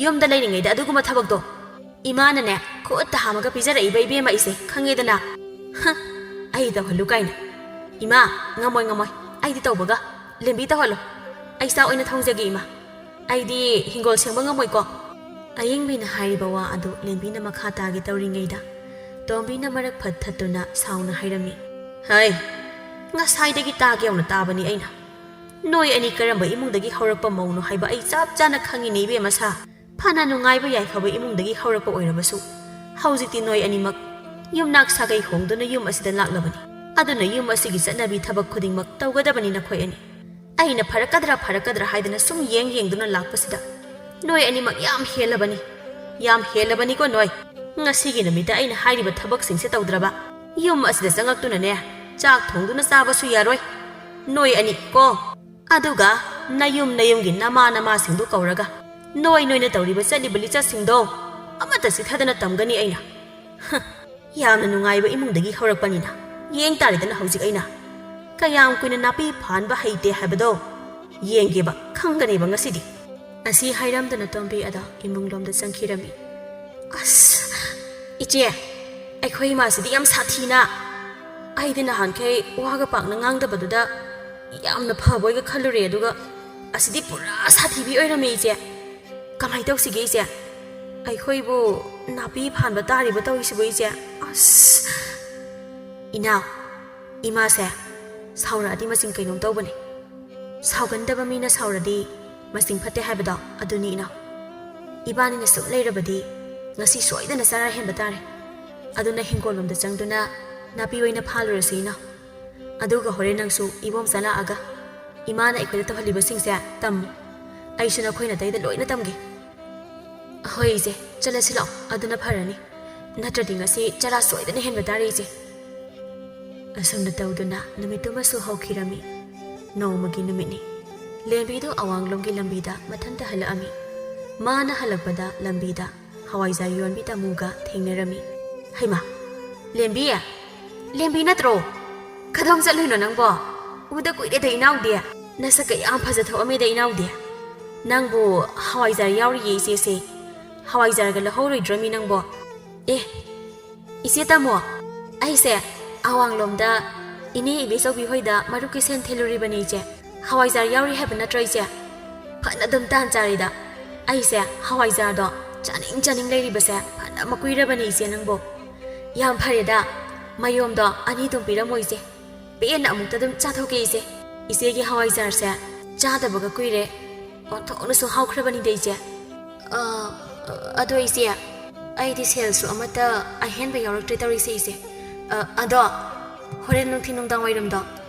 ꯌꯨꯝꯗ ꯂꯩꯔꯤꯉꯩꯗ ꯑꯗꯨꯒꯨꯝꯕ ꯊꯕꯛꯇꯣ ꯏꯃꯥꯅꯅꯦ ꯈꯨꯠꯇ ꯍꯥꯝꯃꯒ ꯄꯤꯖꯔꯛꯏꯕ ꯏꯕꯦꯝꯃ ꯏꯁꯦ ꯈꯪꯉꯦꯗꯅ ꯑꯩ ꯇꯧꯍꯜꯂꯨ ꯀꯥꯏꯅ ꯏꯃꯥ ꯉꯝꯃꯣꯏ ꯑꯩꯗꯤ ꯇꯧꯕꯒ ꯂꯦꯝꯕꯤ ꯇꯧꯍꯜꯂꯣ ꯑꯩ ꯆꯥꯛ ꯑꯣꯏꯅ ꯊꯣꯡꯖꯒꯦ ꯏꯃꯥ ꯑꯩꯗꯤ ꯍꯤꯡꯒꯣꯜ ꯁꯦꯡꯕ ꯉꯝꯃꯣꯏꯀꯣ ꯑꯌꯤꯡꯕꯤꯅ ꯍꯥꯏꯔꯤꯕ ꯋꯥ ꯑꯗꯨ ꯂꯦꯝꯕꯤꯅ ꯃꯈꯥ ꯇꯥꯒꯦ ꯇꯧꯔꯤꯉꯩꯗ ꯇꯣꯝꯕꯤꯅ ꯃꯔꯛ ꯐꯠ ꯊꯠꯇꯨꯅ ꯁꯥꯎꯅ ꯍꯥꯏꯔꯝꯃꯤ ꯍꯩ ꯉꯁꯥꯏꯗꯒꯤ ꯇꯥꯒꯦ ꯌꯧꯅ ꯇꯥꯕꯅꯤ ꯑꯩꯅ ꯅꯣꯏ ꯑꯅꯤ ꯀꯔꯝꯕ ꯏꯃꯨꯡꯗꯒꯤ ꯍꯧꯔꯛꯄ ꯃꯧꯅꯣ ꯍꯥꯏꯕ ꯑꯩ ꯆꯞ ꯆꯥꯅ ꯈꯪꯉꯤꯅꯦ ꯏꯕꯦꯝꯃ ꯁꯥ ꯐꯅ ꯅꯨꯡꯉꯥꯏꯕ ꯌꯥꯏꯐꯕ ꯏꯃꯨꯡꯗꯒꯤ ꯍꯧꯔꯛꯄ ꯑꯣꯏꯔꯕꯁꯨ ꯍꯧꯖꯤꯛꯇꯤ ꯅꯣꯏ ꯑꯅꯤꯃꯛ ꯌꯨꯝꯅꯥꯛ ꯁꯥꯒꯩ ꯍꯣꯡꯗꯨꯅ ꯌꯨꯝ ꯑꯁꯤꯗ ꯂꯥꯛꯂꯕꯅꯤ ꯑꯗꯨꯅ ꯌꯨꯝ ꯑꯁꯤꯒꯤ ꯆꯠꯅꯕꯤ ꯊꯕꯛ ꯈꯨꯗꯤꯡꯃꯛ ꯇꯧꯒꯗꯕꯅꯤ ꯅꯈꯣꯏ ꯑꯅꯤ ꯑꯩꯅ ꯐꯔꯛꯀꯗ꯭ꯔꯥ ꯍꯥꯏꯗꯅ ꯁꯨꯝ ꯌꯦꯡꯗꯨꯅ ꯂꯥꯛꯄꯁꯤꯗ ꯅꯣꯏ ꯑꯅꯤꯃꯛ ꯌꯥꯝ ꯍꯦꯜꯂꯕꯅꯤꯀꯣ ꯅꯣꯏ ꯉꯁꯤꯒꯤ ꯅꯨꯃꯤꯠꯇ ꯑꯩꯅ ꯍꯥꯏꯔꯤꯕ ꯊꯕꯛꯁꯤꯡꯁꯦ ꯇꯧꯗ꯭ꯔꯕ ꯌꯨꯝ ꯑꯁꯤꯗ ꯆꯪꯉꯛꯇꯨꯅꯅꯦ ꯆꯥꯛ ꯊꯣꯡꯗꯨꯅ ꯆꯥꯕꯁꯨ ꯌꯥꯔꯣꯏ ꯅꯣꯏ ꯑꯅꯤ ꯀꯣ ꯑꯗꯨꯒ ꯅꯌꯨꯝꯒꯤ ꯅꯃꯥꯁꯤꯡꯗꯨ ꯀꯧꯔꯒ ꯅꯣꯏꯅ ꯇꯧꯔꯤꯕ ꯆꯠꯂꯤꯕ ꯂꯤꯆꯠꯁꯤꯡꯗꯣ ꯑꯃꯠꯇ ꯆꯤꯊꯗꯅ ꯇꯝꯒꯅꯤ ꯑꯩꯅ ꯌꯥꯝꯅ ꯅꯨꯡꯉꯥꯏꯕ ꯏꯃꯨꯡꯗꯒꯤ ꯍꯧꯔꯛꯄꯅꯤꯅ ꯌꯦꯡ ꯇꯥꯔꯦꯗꯅ ꯍꯧꯖꯤꯛ ꯑꯩꯅ ꯀꯌꯥꯝ ꯀꯨꯏꯅ ꯅꯥꯄꯤ ꯐꯥꯟꯕ ꯍꯩꯇꯦ ꯍꯥꯏꯕꯗꯣ ꯌꯦꯡꯒꯦꯕ ꯈꯪꯒꯅꯦꯕ ꯉꯁꯤꯗꯤ ꯑꯁꯤ ꯍꯥꯏꯔꯝꯗꯅ ꯇꯣꯝꯕꯤ ꯑꯗꯣ ꯏꯃꯨꯡꯂꯣꯝꯗ ꯆꯪꯈꯤꯔꯝꯃꯤ ꯑꯁ ꯏꯆꯦ ꯑꯩꯈꯣꯏ ꯏꯃꯥꯁꯤꯗꯤ ꯌꯥꯝ ꯁꯥꯊꯤꯅ ꯑꯩꯗꯤ ꯅꯍꯥꯟꯈꯩ ꯋꯥꯒ ꯄꯥꯛꯅ ꯉꯥꯡꯗꯕꯗꯨꯗ ꯌꯥꯝꯅ ꯐꯕꯣꯏꯒ ꯈꯜꯂꯨꯔꯦ ꯑꯗꯨꯒ ꯑꯁꯤꯗꯤ ꯄꯨꯔꯥ ꯁꯥꯊꯤꯕꯤ ꯑꯣꯏꯔꯝꯃꯦ ꯏꯆꯦ ꯀꯃꯥꯏꯅ ꯇꯧꯁꯤꯒꯦ ꯏꯆꯦ ꯑꯩꯈꯣꯏꯕꯨ ꯅꯥꯄꯤ ꯐꯥꯟꯕ ꯇꯥꯔꯤꯕ ꯇꯧꯔꯤꯁꯤꯕꯨ ꯏꯆꯦ ꯑꯁ ꯏꯅꯥꯎ ꯏꯃꯥꯁꯦ ꯁꯥꯎꯔꯛꯑꯗꯤ ꯃꯆꯤꯡ ꯀꯩꯅꯣꯝ ꯇꯧꯕꯅꯤ ꯁꯥꯎꯒꯟꯗꯕ ꯃꯤꯅ ꯁꯥꯎꯔꯗꯤ ꯃꯆꯤꯡ ꯐꯠꯇꯦ ꯍꯥꯏꯕꯗꯣ ꯑꯗꯨꯅꯤ ꯏꯅꯥꯎ 이반이는 쑥 레이러버디 ngasi soidana sara hen batare aduna hingolom da changduna napi oina phalurasina aduga hore nangsu ibom sala aga imana ikhoida tawhaliba singse tam aisuna khoina daida loina tamge hoi je chala silo aduna pharani natradi ngasi chara soidana hen batare je asumna tawduna numituma su hawkhirami nomagi numini lembidu awanglomgi lambida mathanta halami mana halakpada lambida ꯍꯋꯥꯏꯖꯥꯔ ꯌꯣꯟꯕꯤ ꯇꯥꯃꯨꯒ ꯊꯦꯡꯅꯔꯝꯃꯤ ꯍꯩꯃꯥ ꯂꯦꯝꯕꯤ ꯅꯠꯇ꯭ꯔꯣ ꯀꯗꯣꯝ ꯆꯠꯂꯨꯏꯅꯣ ꯅꯪꯕꯣ ꯎꯗ ꯀꯨꯏꯔꯦꯗ ꯏꯅꯥꯎꯗꯤ ꯅꯁꯛꯀ ꯌꯥꯝ ꯐꯖꯊꯣꯛꯑꯝꯃꯦꯗ ꯏꯅꯥꯎꯗꯤ ꯅꯪꯕꯨ ꯍꯋꯥꯏꯖꯥꯔ ꯌꯥꯎꯔꯤꯌꯦ ꯏꯆꯦꯁꯦ ꯍꯋꯥꯏꯖꯥꯔꯒ ꯂꯧꯍꯧꯔꯣꯏꯗ꯭ꯔꯃꯤ ꯅꯪꯕꯣ ꯑꯦ ꯏꯆꯦ ꯇꯥꯃꯣ ꯑꯩꯁꯦ ꯑꯋꯥꯡꯂꯣꯝꯗ ꯏꯅꯦ ꯏꯕꯦꯆꯧꯕꯤ ꯍꯣꯏꯗ ꯃꯔꯨꯞꯀꯤ ꯁꯦꯟ ꯊꯤꯜꯂꯨꯔꯤꯕꯅꯤ ꯏꯆꯦ ꯍꯋꯥꯏꯖꯥꯔ ꯌꯥꯎꯔꯤ ꯍꯥꯏꯕ ꯅꯠꯇ꯭ꯔꯣ ꯏꯆꯦ ꯐꯅ ꯑꯗꯨꯝ ꯇꯥꯟ ꯆꯥꯔꯤꯗ ꯑꯩꯁꯦ ꯍꯋꯥꯏꯖꯥꯔꯗꯣ ꯆꯥꯅꯤꯡ ꯂꯩꯔꯤꯕꯁꯦ ꯐꯅ ꯃꯀꯨꯏꯔꯕꯅꯤ ꯏꯆꯦ ꯅꯪꯕꯣ ꯌꯥꯝ ꯐꯔꯦꯗ ꯃꯌꯣꯝꯗꯣ ꯑꯅꯤ ꯑꯗꯨꯝ ꯄꯤꯔꯝꯃꯣ ꯏꯆꯦ ꯄꯦꯟꯅ ꯑꯃꯨꯛꯇ ꯑꯗꯨꯝ ꯆꯥꯊꯣꯛꯀꯦ ꯏꯆꯦ ꯏꯆꯦꯒꯤ ꯍꯋꯥꯏꯖꯥꯔꯁꯦ ꯆꯥꯗꯕꯒ ꯀꯨꯏꯔꯦ ꯑꯣꯟꯊꯣꯛꯅꯁꯨ ꯍꯥꯎꯈ꯭ꯔꯕꯅꯤꯗ ꯏꯆꯦ ꯑꯗꯣ ꯏꯆꯦ ꯑꯩꯗꯤ ꯁꯦꯜꯁꯨ ꯑꯃꯠꯇ ꯑꯍꯦꯟꯕ ꯌꯥꯎꯔꯛꯇ꯭ꯔꯦ ꯇꯧꯔꯤꯁꯦ ꯏꯆꯦ ꯑꯗꯣ ꯍꯣꯔꯦꯟ ꯅꯨꯡꯊꯤꯜ ꯅꯨꯡꯗꯥꯡ ꯋꯥꯏꯔꯝꯗꯣ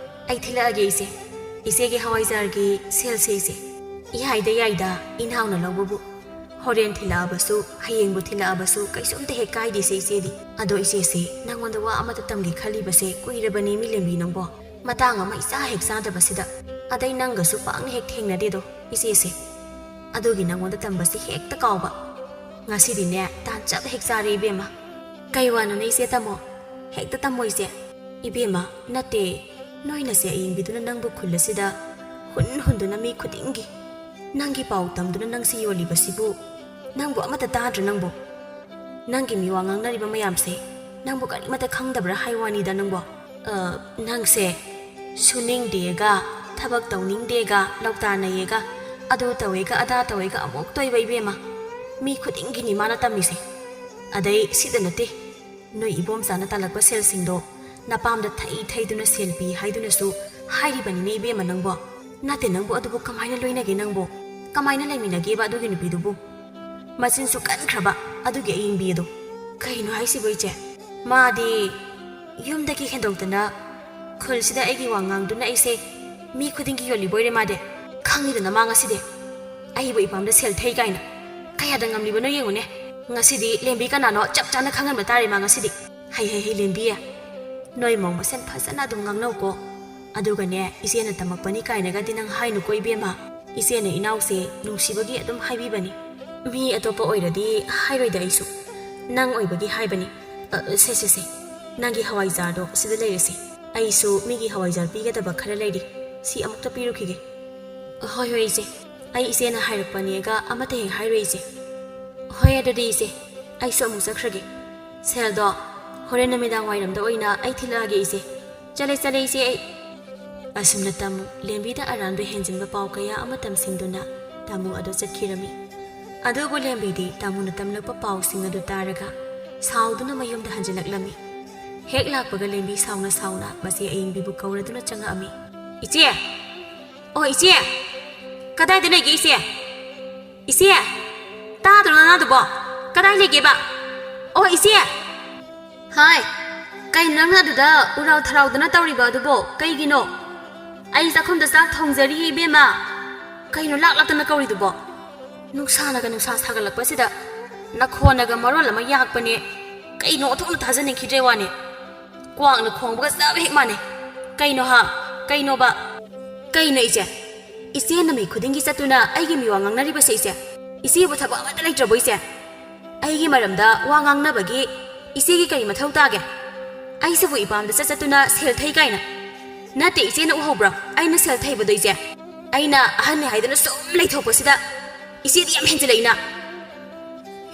ꯑꯩ ꯊꯤꯜꯂꯛꯑꯒꯦ ꯏꯆꯦ ꯏꯆꯦꯒꯤ ꯍꯋꯥꯏꯖꯥꯔꯒꯤ ꯁꯦꯜꯁꯦ ꯏꯆꯦ ꯌꯥꯏꯗ ꯏꯟꯍꯥꯎꯅ ꯂꯧꯕꯕꯨ 호렌 틸라아바수 하이앵부 틸라아바수 까이솜데 헷까이디세 이세디 아도 이세세 낭원다 와 아마다 땀기 칼리바세 꾸이르바니 밀렘비 낭보 마땅 아마 이사 핵사다바시다 ꯑꯗꯩ ꯅꯪꯒꯁꯨ ꯄꯥꯛꯅ ꯍꯦꯛ ꯊꯦꯡꯅꯗꯦꯗꯣ ꯏꯆꯦꯁꯦ ꯑꯗꯨꯒꯤ ꯅꯪꯉꯣꯟꯗ ꯇꯝꯕꯁꯤ ꯍꯦꯛꯇ ꯀꯥꯎꯕ ꯉꯁꯤꯗꯤꯅꯦ ꯇꯥꯟ ꯆꯞ ꯍꯦꯛ ꯆꯥꯔꯦ ꯏꯕꯦꯝꯃ ꯀꯩ ꯋꯥꯅꯣꯅꯦ ꯏꯆꯦ ꯇꯝꯃꯣ ꯍꯦꯛꯇ ꯇꯝꯃꯣ ꯏꯆꯦ ꯏꯕꯦꯝꯃ ꯅꯠꯇꯦ ꯅꯣꯏꯅꯁꯦ ꯑꯌꯤꯡꯕꯤꯗꯨꯅ ꯅꯪꯕꯨ ꯈꯨꯜ ꯑꯁꯤꯗ ꯍꯨꯟꯗꯨꯅ ꯃꯤ ꯈꯨꯗꯤꯡꯒꯤ ꯅꯪꯒꯤ ꯄꯥꯎ ꯇꯝꯗꯨꯅ ꯅꯪꯁꯤ ꯌꯣꯜꯂꯤꯕꯁꯤꯕꯨ ꯅꯪꯕꯨ ꯑꯃꯠꯇ ꯇꯥꯗ꯭ꯔ ꯅꯪꯕꯨ ꯅꯪꯒꯤ ꯃꯤꯋꯥ ꯉꯥꯡꯅꯔꯤꯕ ꯃꯌꯥꯝꯁꯦ ꯅꯪꯕꯨ ꯀꯔꯤꯃꯠꯇ ꯈꯪꯗꯕ꯭ꯔꯥ ꯍꯥꯏ ꯋꯥꯅꯤꯗ ꯅꯪꯕꯨ ꯅꯪꯁꯦ ꯁꯨꯅꯤꯡꯗꯦꯒ ꯊꯕꯛ ꯇꯧꯅꯤꯡꯗꯦꯒ ꯂꯧꯇꯥꯅꯩꯌꯦꯒ ꯑꯗꯨ ꯇꯧꯋꯦꯒ ꯑꯗꯥ ꯇꯧꯋꯦꯒ ꯑꯃꯨꯛ ꯇꯣꯏꯕ ꯏꯕꯦꯝꯃ ꯃꯤ ꯈꯨꯗꯤꯡꯒꯤꯅꯤ ꯃꯥꯅ ꯇꯝꯃꯤꯁꯦ ꯑꯗꯩ ꯁꯤꯗ ꯅꯠꯇꯦ ꯅꯣꯏ ꯏꯕꯣꯝꯆꯥꯅ ꯇꯥꯜꯂꯛꯄ ꯁꯦꯜꯁꯤꯡꯗꯣ ꯅꯄꯥꯝꯗ ꯊꯩꯗꯨꯅ ꯁꯦꯜ ꯄꯤ ꯍꯥꯏꯗꯨꯅꯁꯨ ꯍꯥꯏꯔꯤꯕꯅꯤꯅꯦ ꯏꯕꯦꯝꯃ ꯅꯪꯕꯨ ꯅꯠꯇꯦ ꯅꯪꯕꯨ ꯑꯗꯨꯕꯨ ꯀꯃꯥꯏꯅ ꯂꯣꯏꯅꯒꯦ ꯅꯪꯕꯨ ꯀꯃꯥꯏꯅ ꯂꯩꯃꯤꯟꯅꯒꯦꯕ ꯑꯗꯨꯒꯤ ꯅꯨꯄꯤꯗꯨꯕꯨ ꯃꯆꯤꯟꯁꯨ ꯀꯟꯈ꯭ꯔꯕ ꯑꯗꯨꯒꯤ ꯑꯌꯤꯡꯕꯤ ꯑꯗꯣ ꯀꯩꯅꯣ ꯍꯥꯏꯁꯤꯕꯨ ꯏꯆꯦ ꯃꯥꯗꯤ ꯌꯨꯝꯗꯒꯤ ꯍꯦꯟꯗꯣꯛꯇꯅ ꯈꯨꯜꯁꯤꯗ ꯑꯩꯒꯤ ꯋꯥ ꯉꯥꯡꯗꯨꯅ ꯑꯩꯁꯦ ꯃꯤ ꯈꯨꯗꯤꯡꯒꯤ ꯌꯣꯜꯂꯤꯕꯣꯏꯔꯦ ꯃꯥꯗꯤ ꯈꯪꯉꯤꯗꯅ ꯃꯥ ꯉꯁꯤꯗꯤ ꯑꯩꯕꯨ ꯏꯄꯥꯝꯗ ꯁꯦꯜ ꯊꯩ ꯀꯥꯏꯅ ꯀꯌꯥꯗ ꯉꯝꯂꯤꯕꯅꯣ ꯌꯦꯡꯉꯨꯅꯦ ꯉꯁꯤꯗꯤ ꯂꯦꯝꯕꯤ ꯀꯅꯥꯅꯣ ꯆꯞ ꯆꯥꯅ ꯈꯪꯍꯟꯕ ꯇꯥꯔꯦ ꯃꯥ ꯉꯁꯤꯗꯤ ꯍꯩ ꯂꯦꯝꯕꯤ ꯅꯣꯏ ꯃꯧ ꯃꯁꯦꯟ ꯐꯖꯅ ꯑꯗꯨꯝ ꯉꯥꯡꯅꯧꯀꯣ ꯑꯗꯨꯒꯅꯦ ꯏꯆꯦꯅ ꯇꯝꯃꯛꯄꯅꯤ ꯀꯥꯏꯅꯒꯗꯤ ꯅꯪ ꯍꯥꯏꯅꯨꯀꯣ ꯏꯕꯦꯝꯃ ꯏꯆꯦꯅ ꯏꯅꯥꯎꯁꯦ ꯅꯨꯡꯁꯤꯕꯒꯤ ꯑꯗꯨꯝ ꯍꯥꯏꯕꯤꯕꯅꯤ ꯃꯤ ꯑꯇꯣꯞꯄ ꯑꯣꯏꯔꯗꯤ ꯍꯥꯏꯔꯣꯏꯗ ꯑꯩꯁꯨ ꯅꯪ ꯑꯣꯏꯕꯒꯤ ꯍꯥꯏꯕꯅꯤ ꯁꯦ ꯅꯪꯒꯤ ꯍꯋꯥꯏꯖꯥꯔꯗꯣ ꯁꯤꯗ ꯂꯩꯔꯁꯤ ꯑꯩꯁꯨ ꯃꯤꯒꯤ ꯍꯋꯥꯏꯖꯥꯔ ꯄꯤꯒꯗꯕ ꯈꯔ ꯂꯩꯔꯤ ꯁꯤ ꯑꯃꯨꯛꯇ ꯄꯤꯔꯨꯈꯤꯒꯦ ꯍꯣꯏ ꯏꯆꯦ ꯑꯩ ꯏꯆꯦꯅ ꯍꯥꯏꯔꯛꯄꯅꯦꯒ ꯑꯃꯠꯇ ꯍꯦꯛ ꯍꯥꯏꯔꯣꯏ ꯏꯆꯦ ꯍꯣꯏ ꯑꯗꯨꯗꯤ ꯏꯆꯦ ꯑꯩꯁꯨ ꯑꯃꯨꯛ ꯆꯠꯈ꯭ꯔꯒꯦ ꯁꯦꯜꯗꯣ ꯍꯣꯔꯦꯟ ꯅꯨꯃꯤꯗꯥꯡ ꯋꯥꯏꯔꯝꯗ ꯑꯣꯏꯅ ꯑꯩ ꯊꯤꯜꯂꯛꯑꯒꯦ ꯏꯆꯦ ꯆꯠꯂꯦ ꯏꯆꯦ ꯑꯩ ꯑꯁꯨꯝꯅ ꯇꯥꯃꯨ ꯂꯦꯝꯕꯤꯗ ꯑꯔꯥꯟꯕ ꯍꯦꯟꯖꯤꯟꯕ ꯄꯥꯎ ꯀꯌꯥ ꯑꯃ ꯇꯝꯁꯤꯡꯗꯨꯅ ꯇꯥꯃꯨ ꯑꯗꯨ ꯆꯠꯈꯤꯔꯝꯃꯤ ꯑꯗꯨꯕꯨ ꯂꯦꯝꯕꯤꯗꯤ ꯇꯥꯃꯨꯅ ꯇꯝꯂꯛꯄ ꯄꯥꯎꯁꯤꯡ ꯑꯗꯨ ꯇꯥꯔꯒ ꯁꯥꯎꯗꯨꯅ ꯃꯌꯨꯝꯗ ꯍꯟꯖꯤꯜꯂꯛꯂꯝꯃꯤ ꯍꯦꯛ ꯂꯥꯛꯄꯒ ꯂꯦꯝꯕꯤ ꯁꯥꯎꯅ ꯃꯁꯤ ꯑꯌꯤꯡꯕꯤꯕꯨ ꯀꯧꯔꯗꯨꯅ ꯆꯪꯉꯛꯑꯝꯃꯤ ꯏꯆꯦ ꯑꯣ ꯏꯆꯦ ꯀꯗꯥꯏꯗ ꯂꯩꯒꯦ ꯏꯆꯦ ꯇꯥꯗ꯭ꯔꯣ ꯅꯅꯥꯗꯨꯕꯣ ꯀꯗꯥꯏ ꯂꯩꯒꯦꯕ ꯑꯣ ꯏꯆꯦ ꯍꯥꯏ ꯀꯩꯅꯣ ꯅꯪꯅ ꯑꯗꯨꯗ ꯎꯔꯥꯎ ꯊꯔꯥꯎꯗꯅ ꯇꯧꯔꯤꯕ ꯑꯗꯨꯕꯣ ꯀꯩꯒꯤꯅꯣ ꯑꯩ ꯆꯥꯛꯈꯨꯝꯗ ꯆꯥꯛ ꯊꯣꯡꯖꯔꯤꯌꯦ ꯏꯕꯦꯝꯃ ꯀꯩꯅꯣ ꯂꯥꯛꯇꯅ ꯀꯧꯔꯤꯗꯨꯕꯣ ꯅꯨꯡꯁꯥꯅꯒ ꯅꯨꯡꯁꯥ ꯁꯥꯒꯠꯂꯛꯄꯁꯤꯗ ꯅꯈꯣꯟꯅꯒ ꯃꯔꯣꯜ ꯑꯃ ꯌꯥꯛꯄꯅꯦ ꯀꯩꯅꯣ ꯑꯣꯟꯊꯣꯛꯅ ꯊꯥꯖꯅꯤꯡꯈꯤꯗ꯭ꯔꯦ ꯋꯥꯅꯦ ꯀ꯭ꯋꯥꯛꯅ ꯈꯣꯡꯕꯒ ꯆꯞ ꯍꯦꯛ ꯃꯥꯟꯅꯩ ꯀꯩꯅꯣ ꯀꯩꯅꯣꯕ ꯀꯩꯅꯣ ꯏꯆꯦꯅ ꯃꯤ ꯈꯨꯗꯤꯡꯒꯤ ꯆꯠꯇꯨꯅ ꯑꯩꯒꯤ ꯃꯤꯋꯥ ꯉꯥꯡꯅꯔꯤꯕꯁꯦ ꯏꯆꯦꯕꯨ ꯊꯕꯛ ꯑꯃꯠꯇ ꯂꯩꯇ꯭ꯔꯕꯣ ꯏꯆꯦ ꯑꯩꯒꯤ ꯃꯔꯝꯗ ꯋꯥ ꯉꯥꯡꯅꯕꯒꯤ ꯏꯆꯦꯒꯤ ꯀꯔꯤ ꯃꯊꯧ ꯇꯥꯒꯦ ꯑꯩꯁꯤꯕꯨ ꯏꯄꯥꯝꯗ ꯆꯠꯇꯨꯅ ꯁꯦꯜ ꯊꯩ ꯀꯥꯏꯅ ꯅꯠꯇꯦ ꯏꯆꯦꯅ ꯎꯍꯧꯕ꯭ꯔꯣ ꯑꯩꯅ ꯁꯦꯜ ꯊꯩꯕꯗꯣ ꯏꯆꯦ ꯑꯩꯅ ꯑꯍꯟꯅꯦ ꯍꯥꯏꯗꯨꯅ ꯁꯨꯝ ꯂꯩꯊꯣꯛꯄꯁꯤꯗ ꯏꯆꯦꯗꯤ ꯌꯥꯝ ꯍꯦꯟꯖꯤꯜꯂꯛꯏꯅ